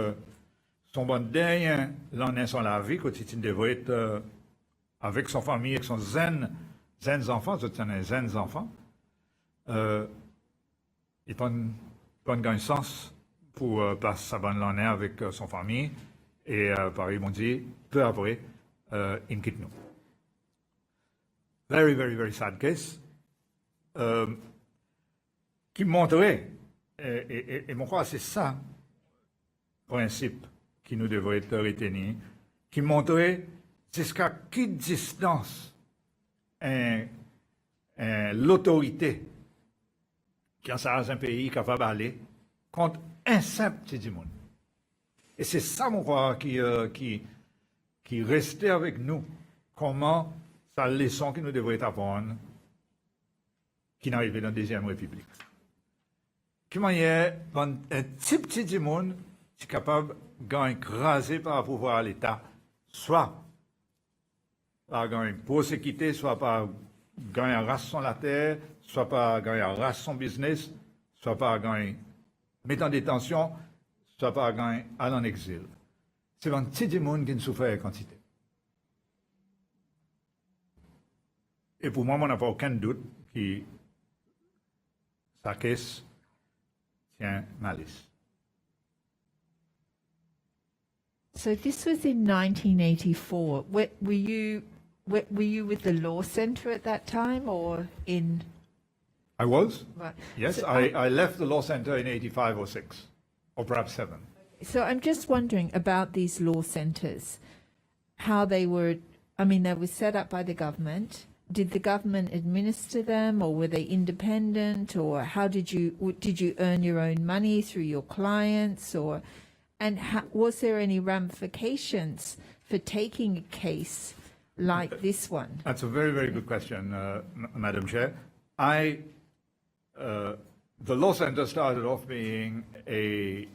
son bon dernier l'année sur la vie, quand il devrait être avec son famille, avec son zen enfants, zen enfants, il pas de sens pour passer sa bonne année avec son famille. Et pareil, mon Dieu, peu après, il quitte nous. Very, very, very sad case. Qui montrait, et mon crois, c'est ça, principe qui nous devrait être retenu, qui montrait jusqu'à quelle distance l'autorité qui a un pays capable d'aller contre un simple petit monde. Et c'est ça, mon crois, qui restait avec nous. Comment sa leçon qui nous devrait apprendre, qui n'arrivait dans la Deuxième République. qui manière un petit monde qui est capable de gagner écrasé par le pouvoir de l'État, soit par gagner prosécuté, soit par gagner race son la terre, soit par gagner race son business, soit par gagner mettre en détention, soit par gagner aller en exil. C'est un petit monde qui ne souffre pas quantité. Et pour moi, on n'a pas aucun doute que sa caisse tient malice. So this was in 1984. Were you with the law center at that time, or in? I was. Right. Yes, So I left the law center in 85 or 6, or perhaps 7. So I'm just wondering about these law centers, how they were. I mean, they were set up by the government. Did the government administer them, or were they independent, or how did you earn your own money through your clients, or? And was there any ramifications for taking a case like this one? That's a very, very good question, Madam Chair. The law center started off being a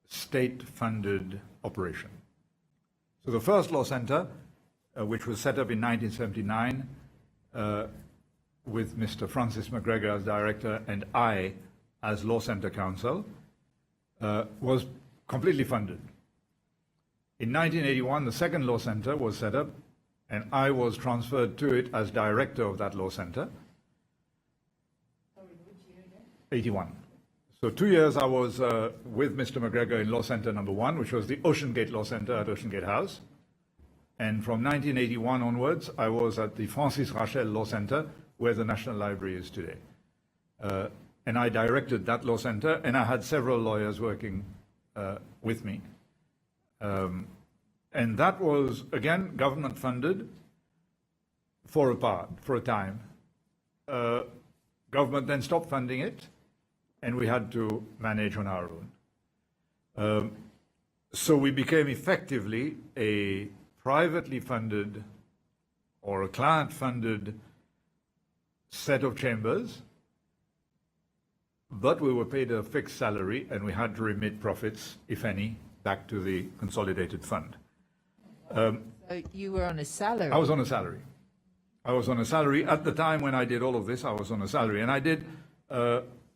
state-funded operation. So the first law center, which was set up in 1979, with Mr. Francis McGregor as director and I as law center counsel, was completely funded. In 1981, the second law center was set up, and I was transferred to it as director of that law center. 81. So 2 years I was with Mr. McGregor in Law Center number 1, which was the Ocean Gate Law Center at Ocean Gate House. And from 1981 onwards, I was at the Francis Rachel Law Center, where the National Library is today. And I directed that law center, and I had several lawyers working with me. And that was, again, government funded for a time. Government then stopped funding it, and we had to manage on our own. So we became effectively a privately funded or a client-funded set of chambers, but we were paid a fixed salary, and we had to remit profits, if any, back to the consolidated fund. So you were on a salary. I was on a salary. I was on a salary. At the time when I did all of this, I was on a salary. And I did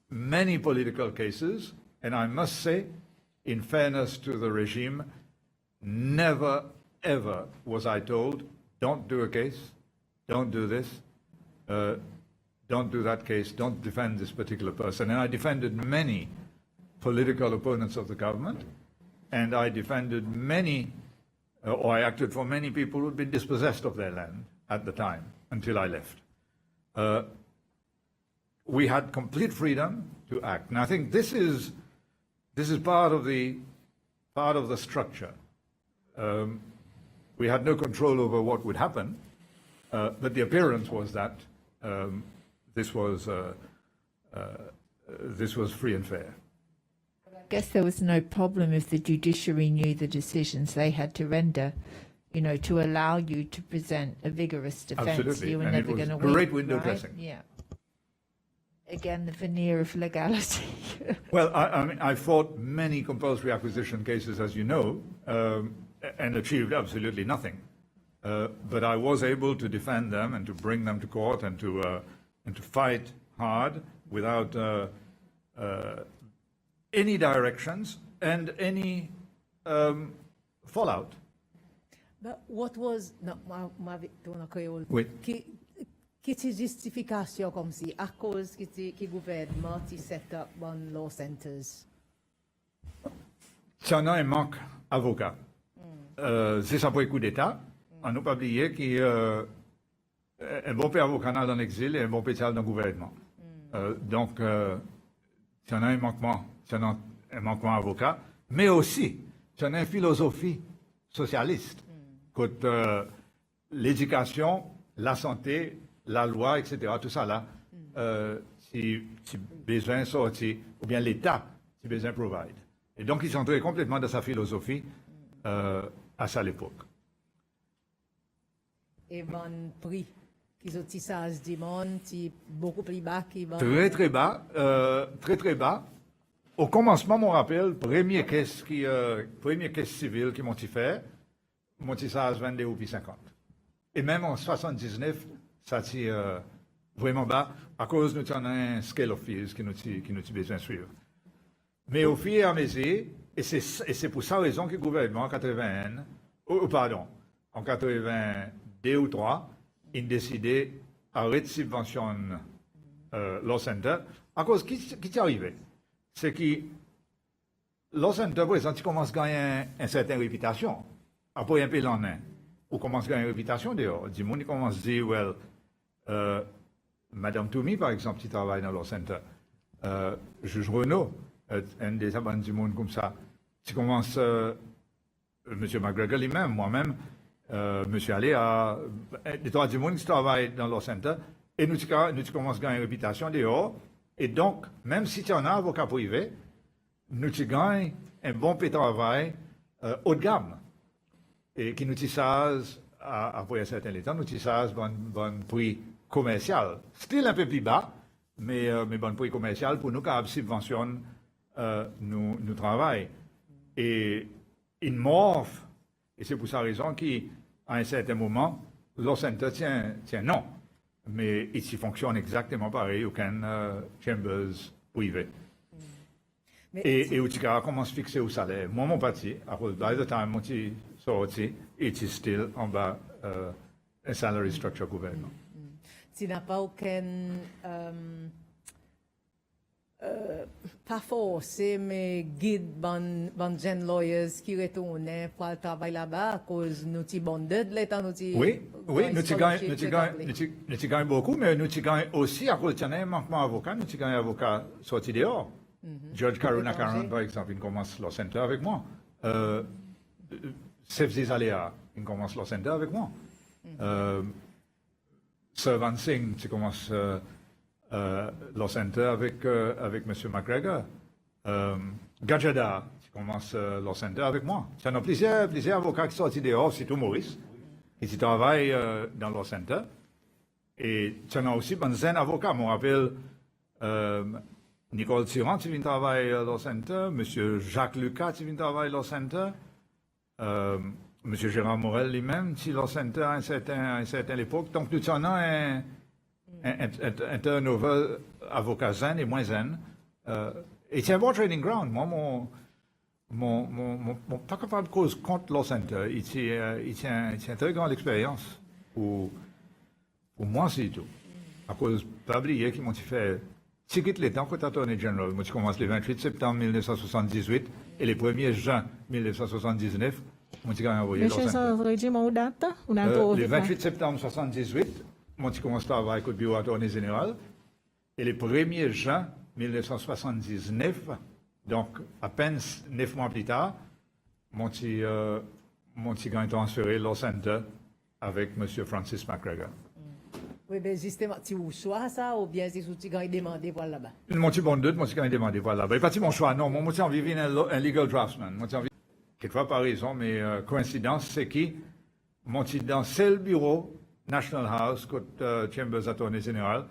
many political cases, and I must say, in fairness to the regime, never, ever was I told, don't do a case, don't do this, don't do that case, don't defend this particular person. And I defended many political opponents of the government, and I defended many, or I acted for many people who had been dispossessed of their land at the time, until I left. We had complete freedom to act. And I think this is part of the structure. We had no control over what would happen, but the appearance was that this was free and fair. I guess there was no problem if the judiciary knew the decisions they had to render, you know, to allow you to present a vigorous defense. Absolutely. You were And never it was going to win. great window right? dressing. Yeah. Again, the veneer of legality. Well, I mean, I fought many compulsory acquisition cases, as you know, and achieved absolutely nothing. But I was able to defend them and to bring them to court and to fight hard without any directions and any fallout. But what was, non, ma tourne en créole. Oui. Qui est justification comme si, à cause qui gouvernement qui set up one law centers? S'il y en a un manque avocat, c'est ça pour les coups d'État. On n'a pas oublié qu'un bon père avocat dans l'exil et un bon pétial dans le gouvernement. Donc, s'il y en a un manquement avocat, mais aussi, s'il y en a une philosophie socialiste, que l'éducation, la santé, la loi, etc., tout ça là, si besoin sorti, ou bien l'État, si besoin provide. Et donc, ils sont entrés complètement dans sa philosophie à ça l'époque. Et bon prix, qui ont tissage du monde, qui beaucoup plus bas qui va. Très, très bas, très, très bas. Au commencement, mon rappel, premier caisse civile qui m'ont fait, m'ont dit ça à 22 ou puis 50. Et même en 79, ça c'est vraiment bas, à cause nous avons un scale of fees qui nous besoin de suivre. Mais au fur et à mesure, et c'est pour ça raison que le gouvernement en 81, en 82 ou 3, il a décidé d'arrêter de subventionner Law Center, à cause qui est arrivé. C'est que Law Center, par exemple, commence à gagner une certaine réputation. Après un peu l'an, on commence à gagner une réputation dehors. Du monde commence à dire, well, Madame Toumi, par exemple, qui travaille dans Law Center, juge Renault, un des abonnés du monde comme ça, qui commence, M. McGregor lui-même, moi-même, M. Aléa, des trois du monde qui travaillent dans Law Center, et nous commençons à gagner une réputation dehors. Et donc, même si tu en as un avocat privé, nous gagnons un bon peu de travail haut de gamme. Et qui nous tissage, après un certain temps, nous tissage bon prix commercial. Still un peu plus bas, mais bon prix commercial pour nous qui subventionne nous travail. Et il morphe, et c'est pour sa raison qu'à un certain moment, Law Center tient non. Mais il fonctionne exactement pareil aucun chambers privé. Et où tu commences à fixer au salaire. Moi, mon parti, à cause de the time, mon petit sorti, it is still en bas un salary structure gouvernement. Tu n'as pas aucun, pas forcé, mais guide bon jeune lawyers qui retournent pour le travail là-bas à cause de nous bonded l'état nous. Oui, nous gagnons beaucoup, mais nous gagnons aussi à cause de un manquement d'avocats, nous gagnons un avocat sorti dehors. Judge Karuna Karan, par exemple, il commence Law Center avec moi. Sefzi Aléa, il commence Law Center avec moi. Servan Singh, tu commences Law Center avec M. McGregor. Gajada, tu commences Law Center avec moi. Il y a plusieurs avocats qui sont sortis dehors, c'est tout Maurice, et qui travaillent dans Law Center. Et tu en as aussi un avocat, je me rappelle. Nicole Tyran, qui vient travailler à Law Center, M. Jacques Lucas, qui vient travailler à Law Center, M. Gérard Morel lui-même, qui Law Center à une certaine époque. Donc, nous avons un turnover avocat zen et moins zen. Et c'est un bon training ground. Moi, mon pas capable de cause contre Law Center. Il tient une très grande expérience pour moi, c'est tout. À cause, pas oublier qu'ils m'ont fait. Si quitte les temps que Attorney General, moi je commence le 28 septembre 1978 et le 1er juin 1979, moi je envoyé Law Center. Le 28 septembre 1978, moi je commence à travailler avec le bureau Attorney General et le 1er juin 1979, donc à peine 9 mois plus tard, moi je transféré Law Center avec M. Francis McGregor. Oui, mais justement, tu as le choix, ça, ou bien c'est tu as demandé pour là-bas? Mon petit bon doute, moi, j'ai demandé pour là-bas. Et pas mon choix, non. Moi, j'ai envie de devenir un legal draftsman. Moi, j'ai envie, quelquefois par raison, mais coïncidence, c'est que mon petit dans seul bureau, National House, côté Chambers Attorney General,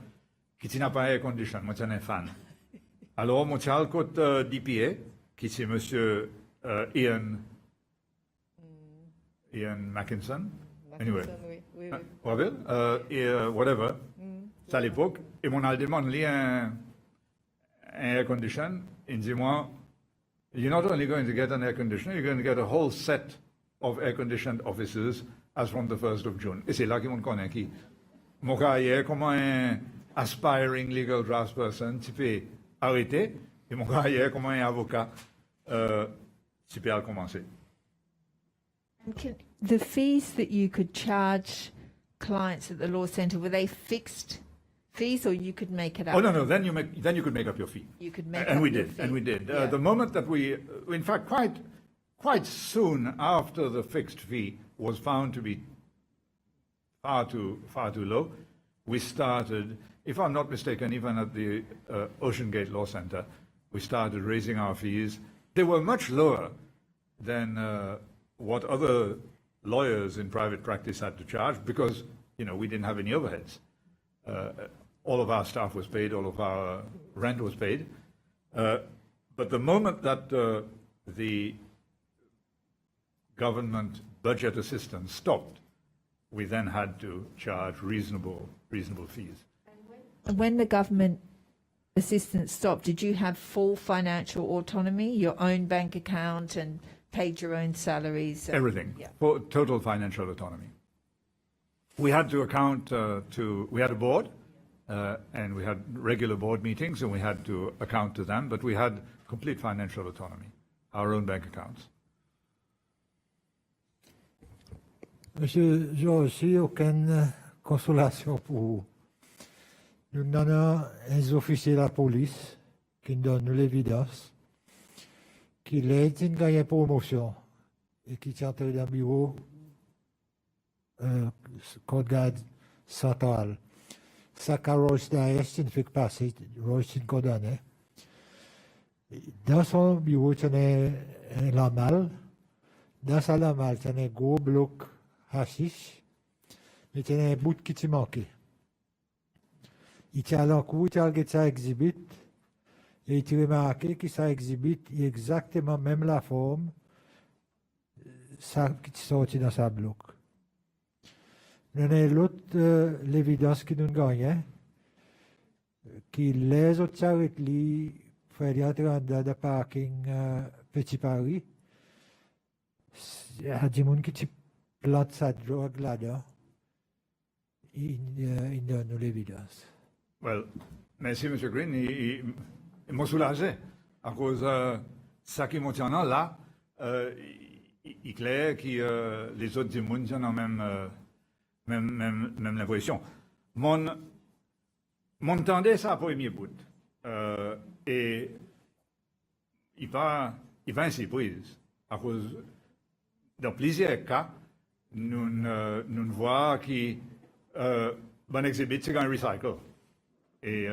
qui n'a pas air condition. Moi, j'ai un fan. Alors, mon petit côté DPA, qui c'est monsieur Ian Mackinson. Anyway. Oui. Whatever. C'est à l'époque. Et mon a demandé un air condition. Il dit, moi, you're not only going to get an air conditioner, you're going to get a whole set of air-conditioned offices as from the 1st of June. Et c'est là qu'ils m'ont connu. Mon carrière, comme un aspiring legal draftsperson, tu peux arrêter. Et mon carrière, comme un avocat, tu peux commencer. The fees that you could charge clients at the law center, were they fixed fees, or you could make it up? Oh no, then you could make up your fee. You could make and up we your did, fee. and we did. Yeah. The moment that in fact, quite soon after the fixed fee was found to be far too low, we started, if I'm not mistaken, even at the Ocean Gate Law Center, we started raising our fees. They were much lower than what other lawyers in private practice had to charge because, we didn't have any overheads. All of our staff was paid, all of our rent was paid. But the moment that the government budget assistance stopped, we then had to charge reasonable fees. When the government assistance stopped, did you have full financial autonomy, your own bank account, and paid your own salaries? Everything, Yeah. for total financial autonomy. We had to account we had a board, and we had regular board meetings, and we had to account to them, but we had complete financial autonomy, our own bank accounts. Monsieur Georges, si aucune consolation pour vous. Nous donnons un officier de la police qui nous donne l'évidence qu'il est une gagne promotion et qui est entré dans le bureau Code Garde central. Ça qu'a Royce Daesh ne fait que passer, Royce condamné. Dans son bureau, il y a un lamal. Dans sa lamal, il y a un gros bloc hashish, mais il y a un bout qui t'y manquait. Il tient à l'encours, il tient à ça exhibit, et il remarqué que ça exhibit exactement même la forme, ça qui sorti dans sa bloc. Nous avons l'autre l'évidence qui nous gagne, que les autres charrettes li faire entrer dans le parking Petit Paris, il y a des gens qui plante sa drogue là-dedans, ils donnent l'évidence. Well, merci, M. Green. Il m'a soulagé à cause de ça qui m'ont là. Il est clair que les autres démons ont même l'impression. M'entendait ça pour premier bout. Et il va une surprise. À cause, dans plusieurs cas, nous voyons que bon exhibit, c'est un recycle. Et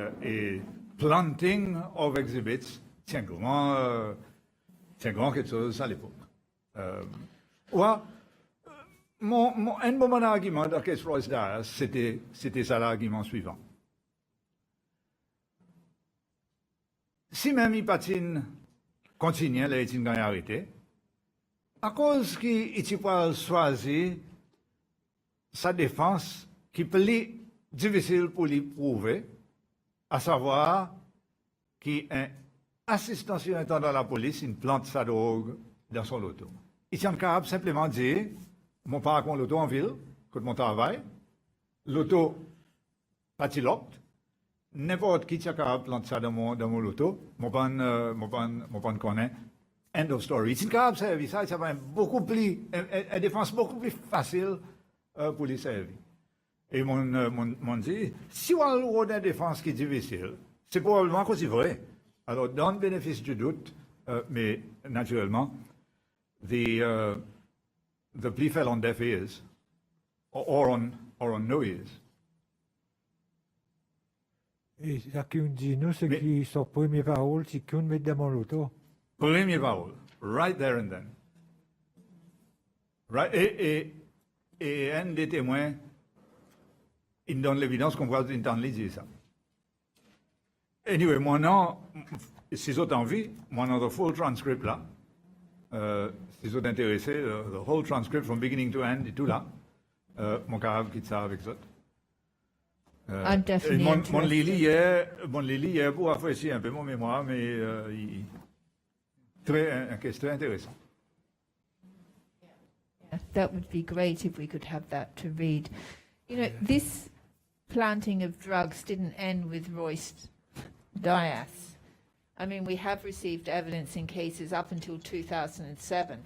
planting of exhibits, c'est un grand quelque chose à l'époque. Un bon argument de la Royce Dias, c'était ça l'argument suivant. Si même il patine, continue, là, il a arrêté, à cause qu'il peut choisir sa défense qui peut être difficile pour lui prouver, à savoir qu'un assistant surintendant de la police, il plante sa drogue dans son auto. Il tient capable simplement de dire, mon père a l'auto en ville, que mon travail, l'auto patilote, n'importe qui tient capable de planter ça dans mon auto, mon pan connaît, end of story. Il tient capable de servir ça, ça va être beaucoup plus, une défense beaucoup plus facile pour les servir. Et mon dit, si on a une défense qui est difficile, c'est probablement que c'est vrai. Alors, dans le bénéfice du doute, mais naturellement, the plea fell on deaf ears, or on no ears. Et ce qu'on dit, nous, c'est que son première parole, c'est qu'on met dans mon auto. Première parole, right there and then. Right, et un des témoins, il donne l'évidence qu'on va entendre lui dire ça. Anyway, moi, non, si vous avez envie, moi, dans le full transcript là, si vous êtes intéressé, the whole transcript from beginning to end, et tout là, mon carab quitte ça avec ça. I'm definitely interested. Mon Lily hier pour rafraîchir un peu mon mémoire, mais très intéressant. That would be great if we could have that to read. You know, this planting of drugs didn't end with Royce Dias. I mean, we have received evidence in cases up until 2007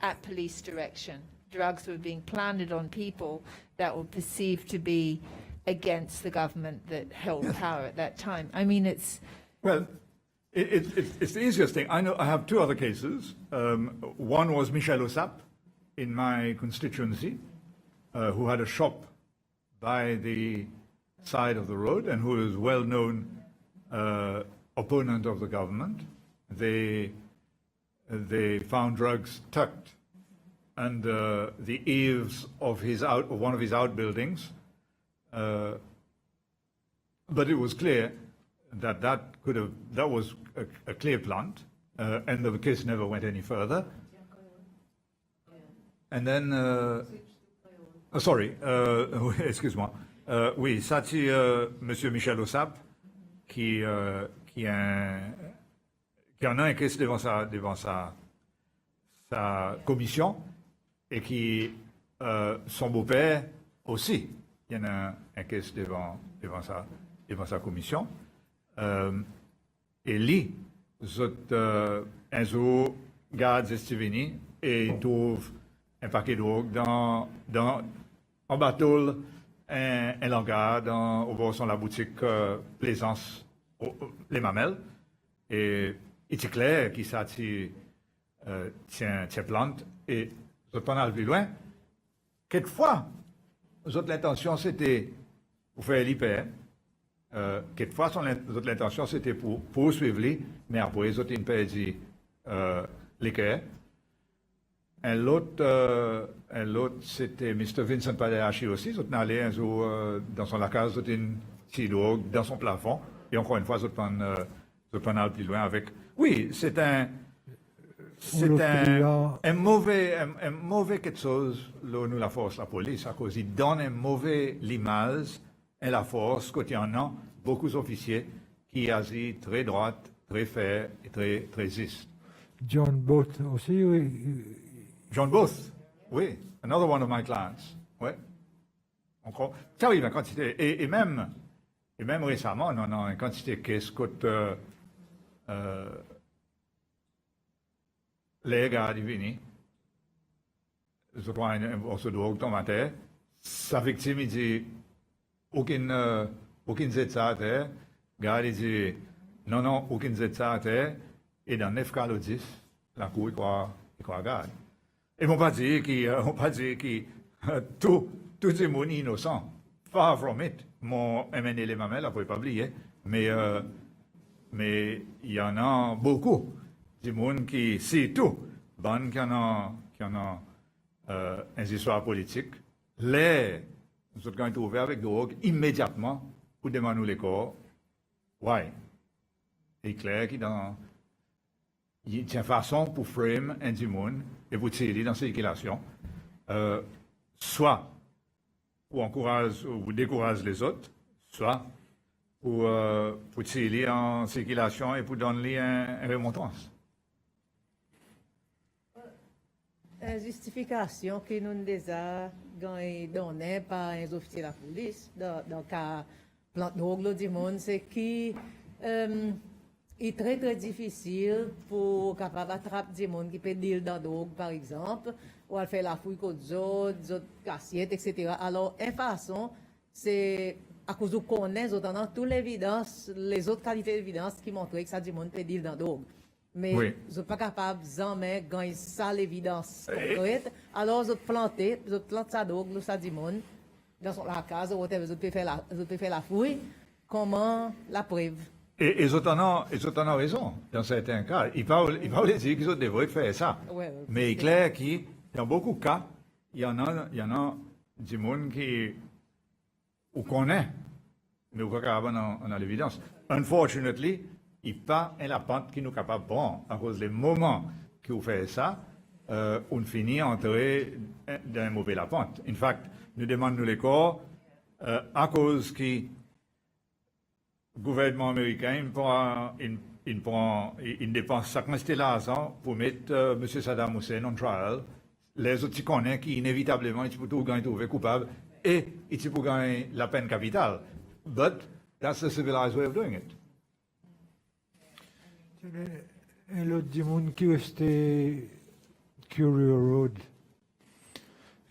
at police direction. Drugs were being planted on people that were perceived to be against the government that held power at that time. I mean, it's... Well, it's the easiest thing. I have two other cases. One was Michel Ossap in my constituency, who had a shop by the side of the road and who is well-known opponent of the government. They found drugs tucked under the eaves of one of his outbuildings, but it was clear that was a clear plant, and the case never went any further. And then, sorry, oui, excuse-moi. Oui, ça c'est Monsieur Michel Ossap qui en a un case devant sa commission et qui son beau-père aussi. Il y en a un case devant sa commission. Et lui, un jour, garde Estivini et trouve un paquet de drogue en bateau, un hangar au bord de la boutique Plaisance, les Mamelles. Et il est clair qu'il s'est tient plante et je peux aller plus loin. Quelquefois, l'intention c'était pour faire l'hyper. Quelquefois, l'intention c'était pour poursuivre lui, mais après, ils ont une perdu l'équerre. Un autre, c'était Mr. Vincent Padeachi aussi. Ils sont allés un jour dans son lacage, ils ont une petite drogue dans son plafond. Et encore une fois, ils ont aller plus loin avec. Oui, c'est un mauvais quelque chose, là, nous, la force, la police, à cause il donne un mauvais l'image et la force, quand il y en a beaucoup d'officiers qui agissent très droite, très fair et très juste. John Booth aussi, oui. John Booth, oui, another one of my clients. Oui. Encore, ça arrive en quantité. Et même récemment, on a une quantité de cases que les gars venus, je crois un morceau de drogue tombe à terre, sa victime il dit aucune zette à terre, gars il dit non, aucune zette à terre, et dans 9 cas le 10, la cour il croit garde. Et on pas dire que tout le monde est innocent, far from it. Mon MNL et Mamel, vous ne pouvez pas oublier, mais il y en a beaucoup du monde qui sait tout, bon, qui en a une histoire politique. Les nous avons trouvé avec drogue immédiatement pour demander les corps. Ouais. Et clair qu'il y a une façon pour frame un du monde et pour tirer dans la circulation, soit pour encourager ou décourager les autres, soit pour tirer en circulation et pour donner une remontance. La justification que nous déjà donnée par un officier de la police dans le cas plante drogue du monde, c'est qu'il est très difficile pour capable attraper des gens qui peuvent deal dans drogue par exemple, ou faire la fouille des autres assiettes, etc. Alors, en façon, c'est à cause de connaître toutes les évidences, les autres qualités d'évidence qui montrent que ça du monde peut deal dans drogue. Mais oui. Je ne suis pas capable de gagner ça l'évidence concrète. Alors, je plante ça drogue, ça du monde, dans la case, je peux faire la fouille. Comment la preuve? Et ils ont raison, dans certains cas. Ils parlent dire qu'ils devraient faire ça. Ouais, mais il est clair que dans beaucoup de cas, il y en a du monde qui ou connaît, mais on a l'évidence. Unfortunately, il n'y a pas la pente qui nous est capable de prendre. À cause des moments que vous faites ça, on finit entrer dans un mauvais la pente. En fait, nous demandons les corps à cause que le gouvernement américain il dépense chaque quantité d'argent pour mettre M. Saddam Hussein en trial. Les autres qui connaissent qui inévitablement ils peuvent tout trouver coupable et ils peuvent gagner la peine capitale. But that's the civilized way of doing it. Et l'autre du monde qui restait Curieux Road,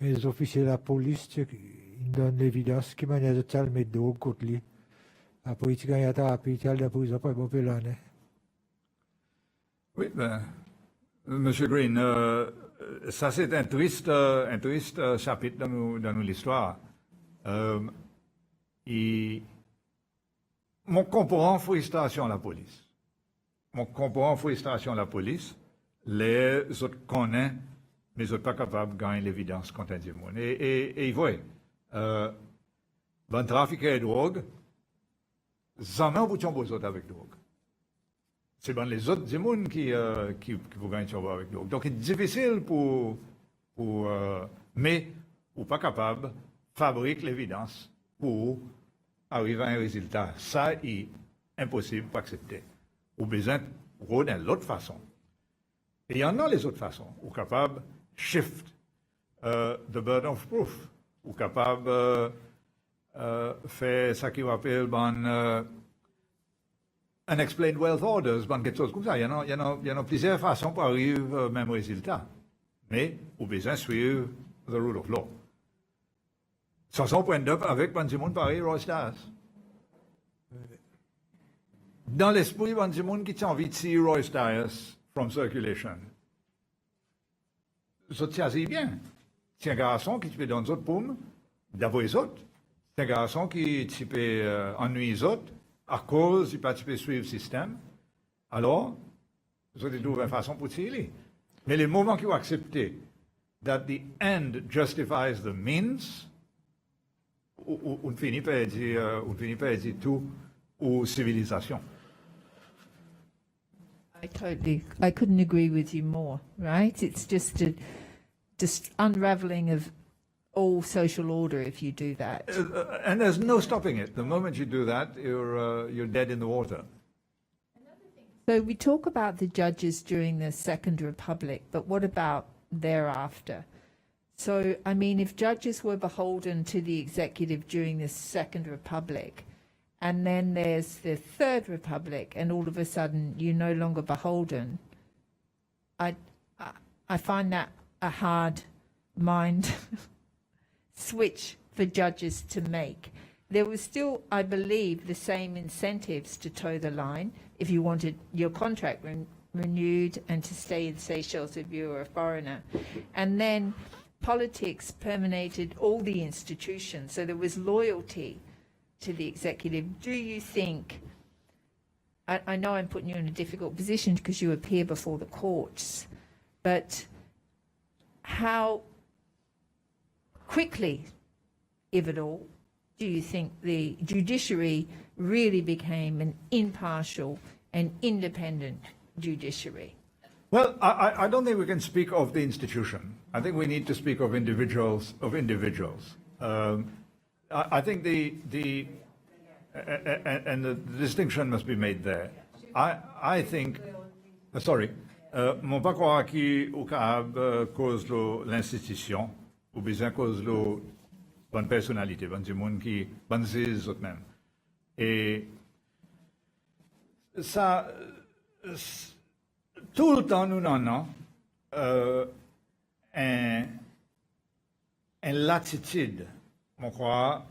les officiers de la police, ils donnent l'évidence qui manière de calmer d'eau contre lui. Après, il y a thérapie, il y a la prison pour bon l'année. Oui, ben, Monsieur Green, ça c'est un triste chapitre dans nos l'histoire. On comprend frustration à la police. On comprend frustration à la police. Les autres connaissent, mais ils ne sont pas capables de gagner l'évidence contre un monde. Et ils voient, bon trafic de drogue, jamais vous tombez aux autres avec drogue. c'est ben les autres du monde qui vont gagner avec nous. Donc, c'est difficile mais ou pas capable fabrique l'évidence pour arriver à un résultat. Ça est impossible pour accepter. Ou besoin de l'autre façon. Et il y en a les autres façons. Ou capable shift the burden of proof. Ou capable faire ce qu'on appelle unexplained wealth orders, quelque chose comme ça. Il y en a plusieurs façons pour arriver au même résultat. Mais ou besoin suivre the rule of law. Sans son point de vue avec un monde pareil, Roy Stars. Dans l'esprit, il y a des gens qui ont envie de tirer Roy Stars from circulation. Ça tient assez bien. C'est un garçon qui peut donner des autres pommes, d'abord les autres. C'est un garçon qui peut ennuyer les autres à cause il ne peut suivre le système. Alors, ça c'est une façon pour tirer. Mais les moments qui ont accepté that the end justifies the means, on finit par dire tout aux civilisations. I couldn't agree with you more, right? It's just unraveling of all social order if you do that. And there's no stopping it. The moment you do that, you're dead in the water. So we talk about the judges during the Second Republic, but what about thereafter? So, I mean, if judges were beholden to the executive during the Second Republic, and then there's the Third Republic, and all of a sudden you're no longer beholden, I find that a hard mind switch for judges to make. There was still, I believe, the same incentives to toe the line if you wanted your contract renewed and to stay in Seychelles if you were a foreigner. And then politics permeated all the institutions, so there was loyalty to the executive. Do you think, I know I'm putting you in a difficult position because you appear before the courts, but how quickly, if at all, do you think the judiciary really became an impartial and independent judiciary? Well, I don't think we can speak of the institution. I think we need to speak of individuals. I think the distinction must be made there. I think, sorry, mon pas croire qu'au Caraïbe cause l'institution ou bien cause la bonne personnalité, bonne du monde qui bonne zise eux-mêmes. Et ça, tout le temps nous en avons une latitude, je crois,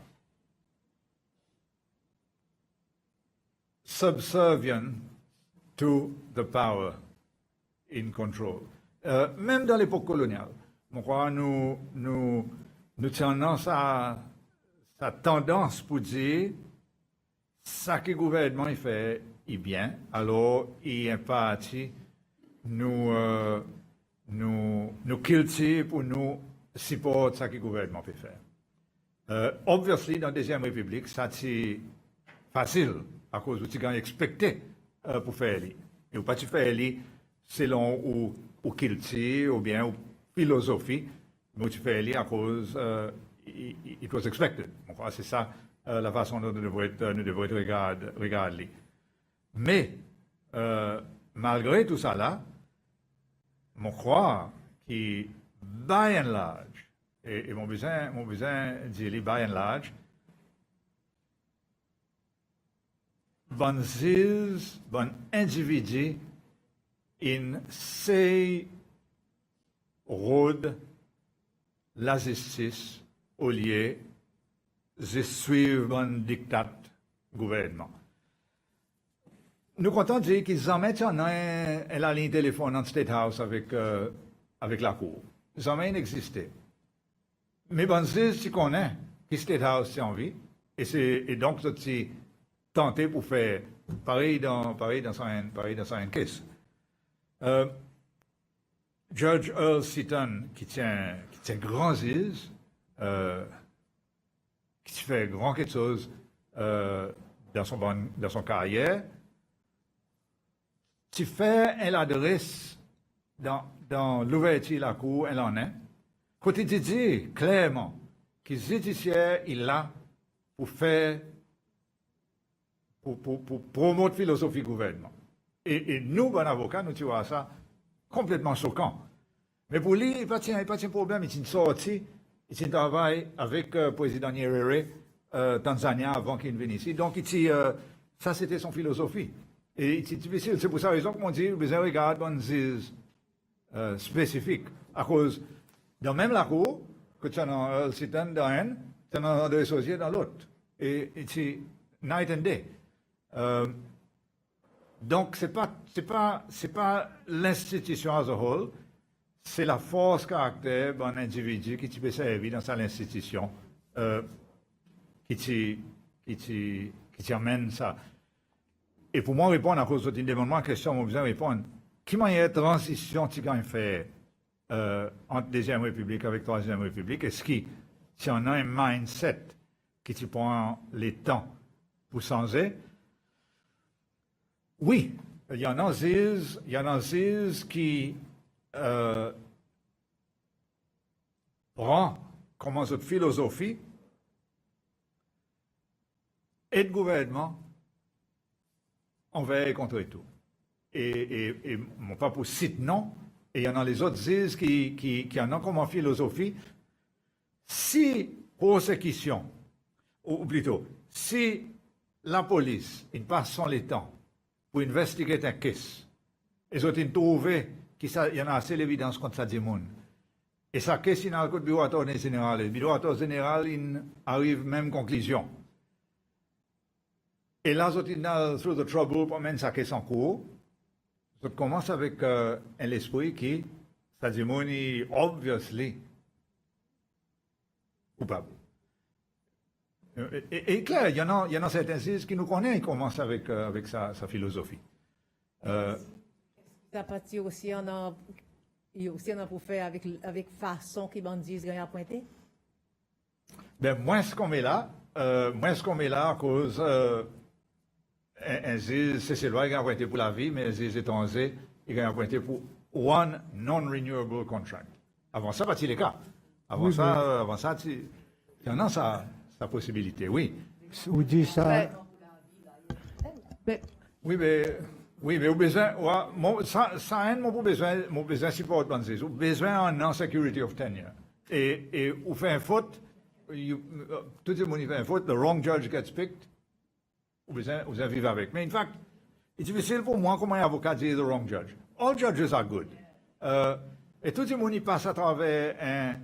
subservient to the power in control. Même dans l'époque coloniale, je crois nous tenons sa tendance pour dire ça que le gouvernement il fait est bien, alors il est parti nous cultive pour nous supporter ce que le gouvernement peut faire. Obviously, dans la Deuxième République, ça c'est facile à cause de ce qu'on expecté pour faire. Et pas tu faire selon ou culture ou bien ou philosophie, mais tu fais à cause it was expected. Donc, c'est ça la façon dont nous devons regarder. Mais malgré tout ça là, je crois que by and large, et mon besoin de dire by and large, bon individu in ces road la justice au lieu de suivre un diktat gouvernement. Nous comptons dire qu'ils en mettent la ligne téléphone en State House avec la Cour. Ils en mettent existé. Mais bon, si tu connais que State House c'est en vie, et donc tu tenté pour faire pareil dans un case. Judge Earl Seaton, qui tient grand juge, qui fait grand quelque chose dans son carrière, tu fais l'adresse dans l'ouverture de la cour, elle en est. Côté tu dis clairement que le judiciaire est là pour faire, pour promouvoir la philosophie du gouvernement. Et nous, bon avocats, nous trouvons ça complètement choquant. Mais pour lui, il n'y a pas de problème, il est sorti, il travaille avec le président Nyerere, Tanzania, avant qu'il vienne ici. Donc, ça, c'était son philosophie. Et c'est difficile, c'est pour ça raison qu'on dit, vous regardez un juge spécifique. À cause, dans même la cour, que tu as un citoyen dans un, tu as un associé dans l'autre. Et c'est night and day. Donc, c'est pas l'institution as a whole, c'est la force caractère d'un individu qui peut servir dans cette institution qui amène ça. Et pour moi, répondre à cause de la question, je besoin de répondre. Qui manière de transition tu as fait entre Deuxième République avec Troisième République? Est-ce que tu en as un mindset qui tu prend le temps pour changer? Oui, il y en a qui prend comme cette philosophie et le gouvernement envers et contre tout. Et mon pas pour citer non, et il y en a les autres qui en ont comme philosophie, si persécution, ou plutôt, si la police, ils passent les temps pour investiguer un cas, ils ont trouvé qu'il y en a assez d'évidence contre ça du monde. Et ça, qu'est-ce qu'il y a dans le bureau d'attorney général? Le bureau d'attorney général, il arrive à la même conclusion. Et là, ils ont through the trouble pour mener ça en cours. Ça commence avec un esprit qui, ça dit, est obviously coupable. Et clair, il y en a certains juges qui nous connaissent, ils commencent avec sa philosophie. Ça partit aussi on a pour faire avec façon qui bandits gagnent à pointer. Ben moins ce qu'on met là à cause un juge, c'est loi qui a pointé pour la vie, mais un juge étranger, il a pointé pour one non-renewable contract. Avant ça, pas-il les cas. Avant ça, il y en a sa possibilité, oui. Vous dites ça, Oui, mais au besoin, ça aide mon besoin support dans ces, au besoin en non-security of tenure. Et vous faites une faute, tout le monde fait une faute, the wrong judge gets picked, vous besoin vivre avec. Mais en fait, c'est difficile pour moi comme un avocat de dire the wrong judge. All judges are good. Et tout le monde passe à travers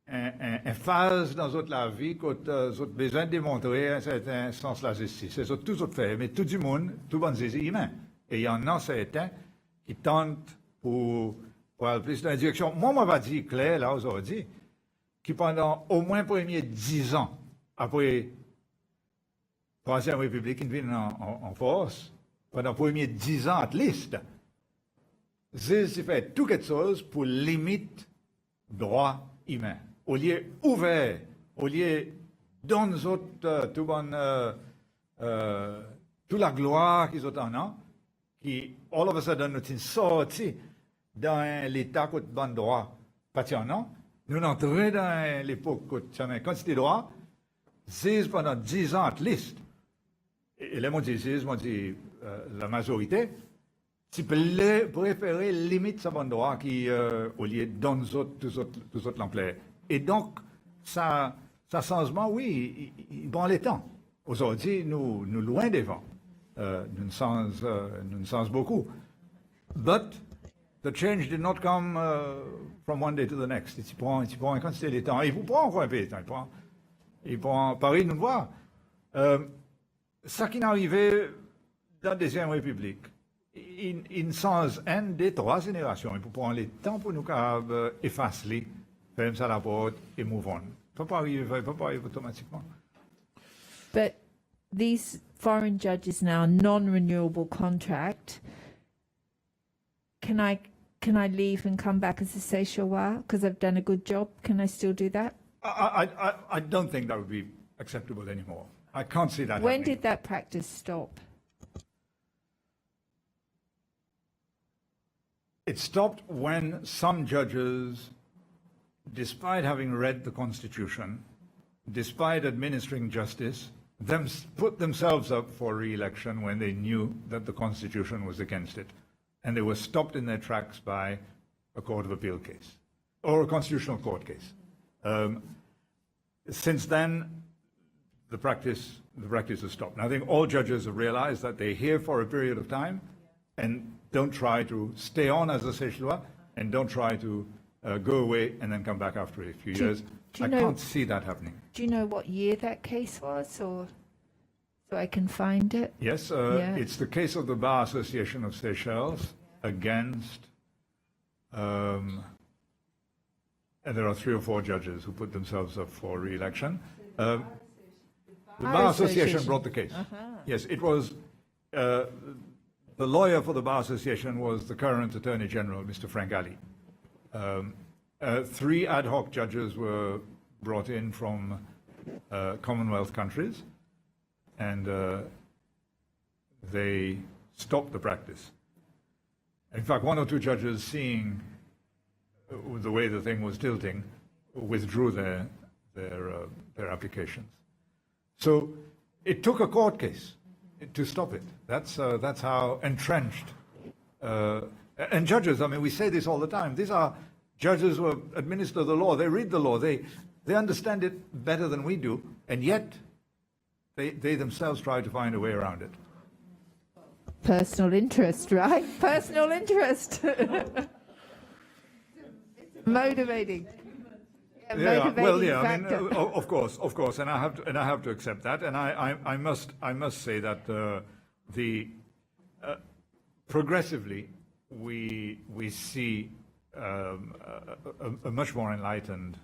une phase dans la vie quand ils ont besoin de démontrer un certain sens de la justice. C'est ce que tout fait, mais tout le monde, tout le monde est humain. Et il y en a certains qui tentent pour aller plus dans la direction. Moi, on va dire clair, là, aujourd'hui, qui pendant au moins les premiers 10 ans, après la Troisième République, ils viennent en force, pendant les premiers 10 ans, at least, ils fait tout quelque chose pour limiter droits humains. Au lieu ouvert, au lieu dans nous autres, toute la gloire qu'ils ont en eux, qui, all of a sudden, nous sommes sortis dans l'état de bon droit, pas nous entrons dans l'époque où il y a une quantité de droits, c'est pendant 10 ans, at least. Et là, moi, dit la majorité, tu peux préférer limite ce bon droit qui, au lieu de dans nous autres, tous autres l'emploi. Et donc, ça changement, oui, il prend le temps. Aujourd'hui, nous loin devant. Nous sommes beaucoup. But the change did not come from one day to the next. Il prend une quantité de temps. Il vous prend encore un peu de temps. Il prend Paris, nous le voit. Ça qui est arrivé dans la Deuxième République, il change une des 3 générations. Il faut prendre le temps pour nous effacer, faire ça à la porte et move on. Il ne peut pas arriver automatiquement. But these foreign judges now, non-renewable contract, can I leave and come back as a Seychelles because I've done a good job? Can I still do that? I don't think that would be acceptable anymore. I can't see that When happening. did that practice stop? It stopped when some judges, despite having read the Constitution, despite administering justice, put themselves up for re-election when they knew that the Constitution was against it. And they were stopped in their tracks by a Court of Appeal case or a Constitutional Court case. Since then, the practice has stopped. And I think all judges have realized that they're here for a period of time and don't try to stay on as a Seychellois and don't try to go away and then come back after a few years. do you I know- can't see that happening. Do you know what year that case was, or so I can find it? Yes, Yeah. it's the case of the Bar Association of Seychelles against, and there are 3 or 4 judges who put themselves up for re-election. The Bar Association brought the case. Yes, it was, the lawyer for the Bar Association was the current Attorney General, Mr. Frank Ali. 3 ad hoc judges were brought in from Commonwealth countries, and they stopped the practice. In fact, 1 or 2 judges, seeing the way the thing was tilting, withdrew their applications. So it took a court case to stop it. That's how entrenched. And judges, I mean, we say this all the time. These are judges who administer the law. They read the law. They understand it better than we do, and yet they themselves try to find a way around it. Personal interest, right? Personal interest. Motivating. Motivating I mean, factor. of course, and I have to accept that, and I must say that progressively we see a much more enlightened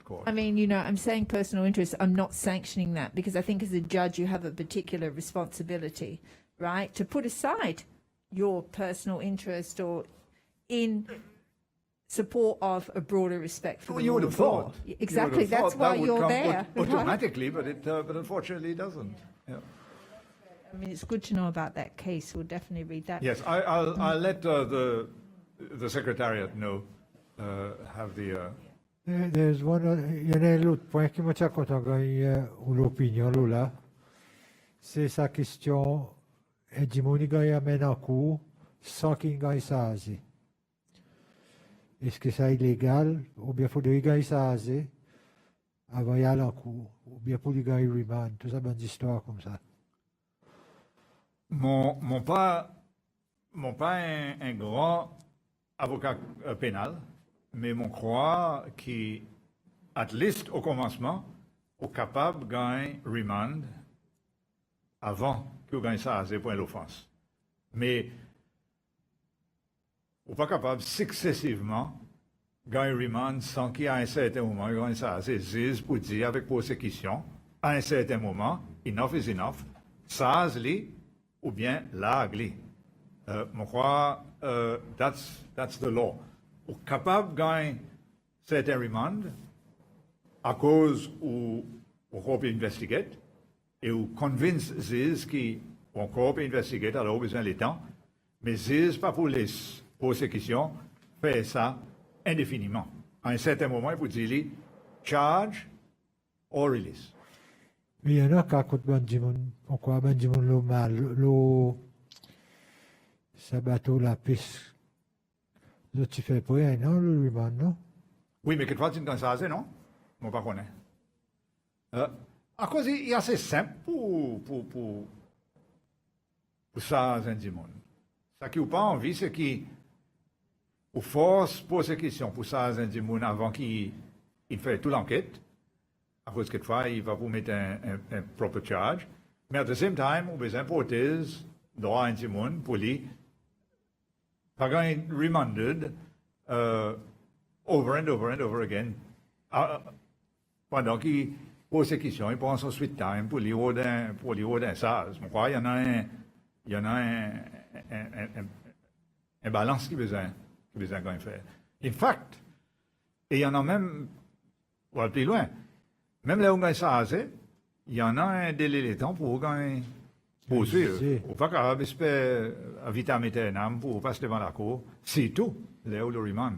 court. I mean, you know, I'm saying personal interest. I'm not sanctioning that, because I think as a judge you have a particular responsibility, right, to put aside your personal interest or in support of a broader respect for Well, the you rule would have of law. thought. Exactly. You would have That's thought why that would you're come there. automatically, but unfortunately it doesn't. Yeah. I mean, it's good to know about that case. We'll definitely read that. Yes, I'll let the Secretariat know, have the... There's one, il y en a l'autre point qui m'a content ou l'opinion là, c'est sa question, hégémonie gagne amène en cours sans qu'il gagne ça assez. Est-ce que c'est illégal, ou bien faudrait gagner ça assez avant d'y aller en cours, ou bien pour lui gagner remand, tout ça, bonne histoire comme ça. Mon père est un grand avocat pénal, mais mon croit qui, at least au commencement, est capable de gagner remand avant qu'il gagne ça assez pour l'offense. Mais on n'est pas capable successivement gagner remand sans qu'il y ait un certain moment, il gagne ça assez zise pour dire avec prosecution, à un certain moment, enough is enough, ça c'est ou bien l'agli. Je crois that's the law. Ou capable de gagner certain remand à cause où on peut investiguer et où convince Ziz qui on peut investiguer, alors besoin de temps, mais Ziz pas pour les prosecutions fait ça indéfiniment. À un certain moment, il faut dire charge or release. Mais il y en a qui écoutent Benjamin, on croit Benjamin le mal, ce bateau la piste. Là, tu fais pas un an le remand, non? Oui, mais quelquefois, tu ne sais pas, non? Moi, pas connais. À cause, il est assez simple pour ça, un monde. Ce qui n'a pas envie, c'est qu'il force prosecution pour ça, un monde avant qu'il fait toute l'enquête. À cause quelquefois, il va vous mettre un proper charge. Mais at the same time, on besoin d'hypothèse, droit un monde pour lui, pas gagner remanded over and over and over again. Pendant qu'il pose ces questions, il prend son sweet time pour lui ordonner ça. Je crois qu'il y en a un balance qui besoin de faire. In fact, et il y en a même, on va plus loin, même là où on gagne ça, il y en a un délai de temps pour gagner Poursuivre. Si. Ou pas capable d'espérer à vitamine éternam pour passer devant la cour. C'est tout. Là où le remand.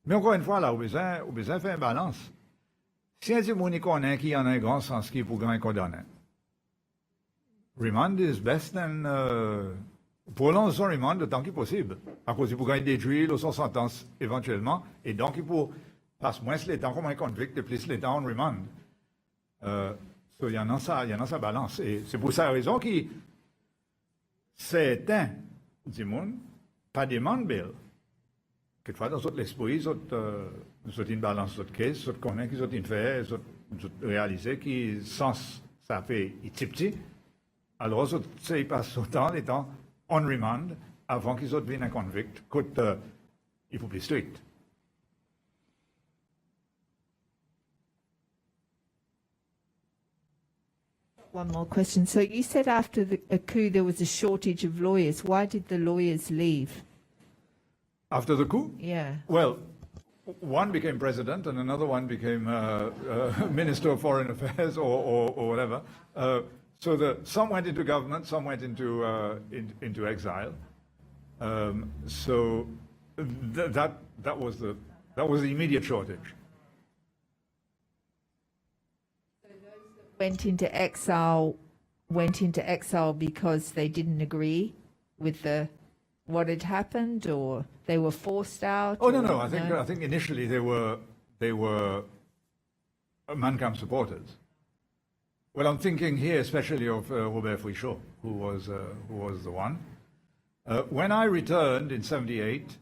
Mais encore une fois, là, on a besoin de faire une balance. Si un petit connaît qui en a un grand sens qui pour gagner condamné. Remand is best than prolonge son remand le temps que possible. À cause il pour gagner détruire son sentence éventuellement. Et donc il faut passer moins le temps comme un convict et plus le temps en remand. Il y en a ça balance. Et c'est pour ça raison que certains du monde pas demandent bail. Quelquefois, dans l'esprit, ils ont une balance, ils ont une caisse, ils connaissent, ils ont une fait, ils ont réalisé que sans ça fait petit, alors ils passent autant de temps on remand avant qu'ils aient deviennent un convict, il faut plus strict. One more question. So you said after a coup there was a shortage of lawyers. Why did the lawyers leave? After the coup? Yeah. Well, one became president and another one became Minister of Foreign Affairs or whatever. Some went into government, some went into exile. That was the immediate shortage. Went into exile because they didn't agree with what had happened, or they were forced out. Oh no! I think initially they were Mancam supporters. Well, I'm thinking here especially of Robert Frichot, who was the one. When I returned in '78,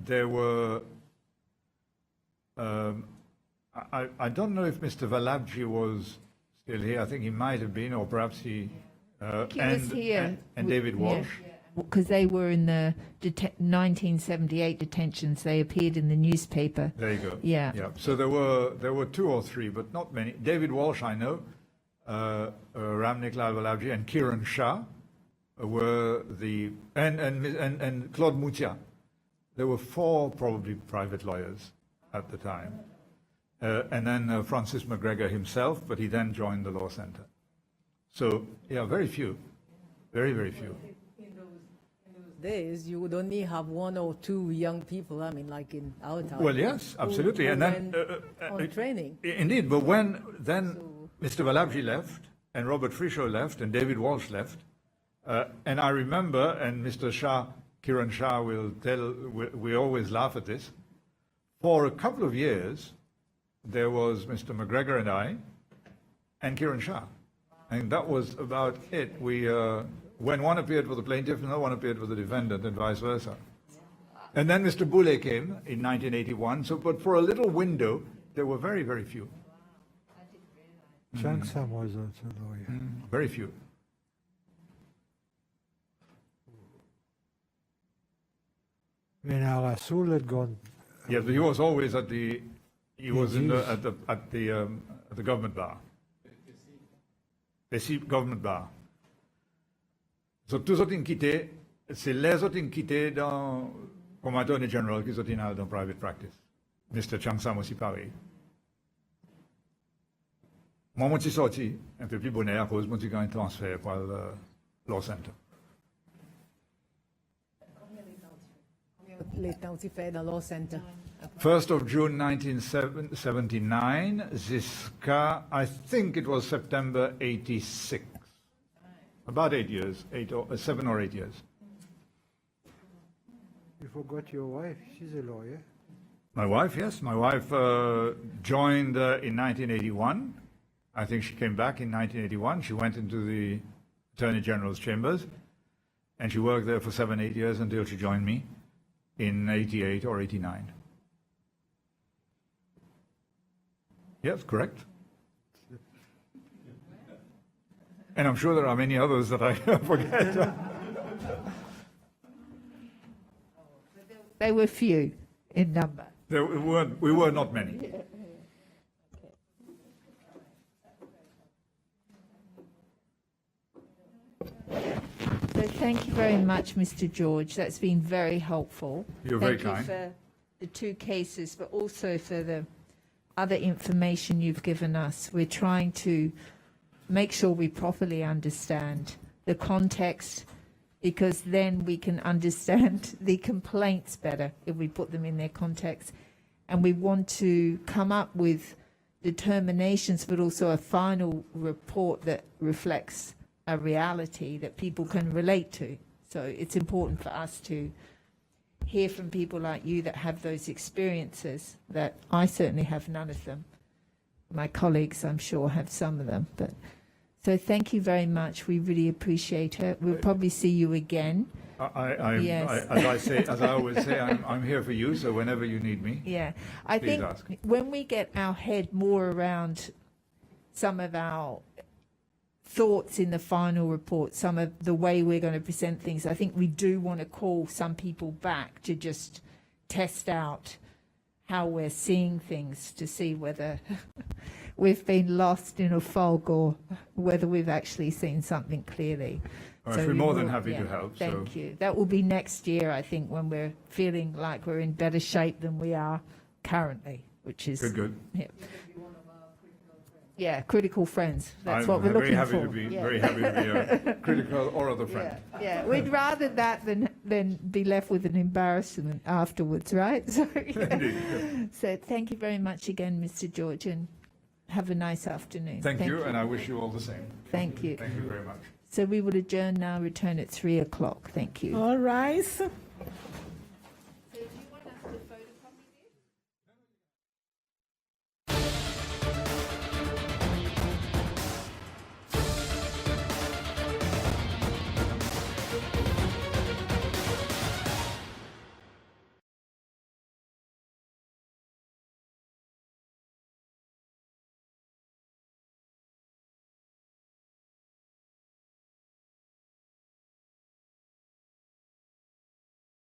there were. I don't know if Mr. Valabji was still here. I think he might have been, or perhaps he. He was here. And David Walsh. Because they were in the 1978 detentions. They appeared in the newspaper. There you go. Yeah. Yeah. So there were two or three, but not many. David Walsh, I know. Ramniklal Valabji and Kiran Shah were and Claude Moutia. There were four probably private lawyers at the time. And then Francis McGregor himself, but he then joined the law center. So, yeah, very few. Very, very few. In those days, you would only have one or two young people, I mean, like in our time. Well, yes, absolutely. Who And then went on training. Indeed, but when then Mr. Valabji left, and Robert Frichot left, and David Walsh left, and I remember, and Mr. Shah, Kiran Shah will tell, we always laugh at this, for a couple of years, there was Mr. McGregor and I, and Kiran Shah. And that was about it. When one appeared for the plaintiff, another one appeared for the defendant, and vice versa. And then Mr. Boulay came in 1981. But for a little window, there were very, very few. Chang Sam was also a lawyer. Very few. When Rasul had gone, Yes, but he was always at the government bar. The government bar. So tous autres ont quitté, c'est les autres ont quitté comme attorney general qui sont dans private practice. Mr. Chang Sam aussi pareil. Moi, je suis sorti un peu plus bonnet à cause de mon un transfert pour le law center. Les temps tu fais dans law center. 1st of June 1979, jusqu'à, I think it was September 86. About 8 years, 7 or 8 years. you forgot your wife. She's a lawyer. My wife, yes. My wife joined in 1981. I think she came back in 1981. She went into the Attorney General's chambers, and she worked there for 7, 8 years until she joined me in 88 or 89. Yes, correct. And I'm sure there are many others that I forget. They were few in number. We were not many. So thank you very much, Mr. George. That's been very helpful. You're very Thank kind. you for the two cases, but also for the other information you've given us. We're trying to make sure we properly understand the context, because then we can understand the complaints better if we put them in their context. And we want to come up with determinations, but also a final report that reflects a reality that people can relate to. So it's important for us to hear from people like you that have those experiences, that I certainly have none of them. My colleagues, I'm sure, have some of them. But so thank you very much. We really appreciate it. We'll probably see you again. Yes. As I always say, I'm here for you, so whenever you need me. Yeah. I Please think ask. when we get our head more around some of our thoughts in the final report, some of the way we're going to present things, I think we do want to call some people back to just test out how we're seeing things, to see whether we've been lost in a fog or whether we've actually seen something clearly. All right, So we're we more than will- happy yeah, to help. Thank you. That will be next year, I think, when we're feeling like we're in better shape than we are currently, which is Good. yeah, critical friends. That's I'm what we're very looking happy for. to be Yeah. very happy to be a critical or other friend. Yeah, we'd rather that than be left with an embarrassment afterwards, right? So, yeah. Indeed. So thank you very much again, Mr. George, and have a nice afternoon. Thank you, and I wish you all the same. Thank you. Thank you very much. So we will adjourn now, return at 3 o'clock. Thank you. All rise.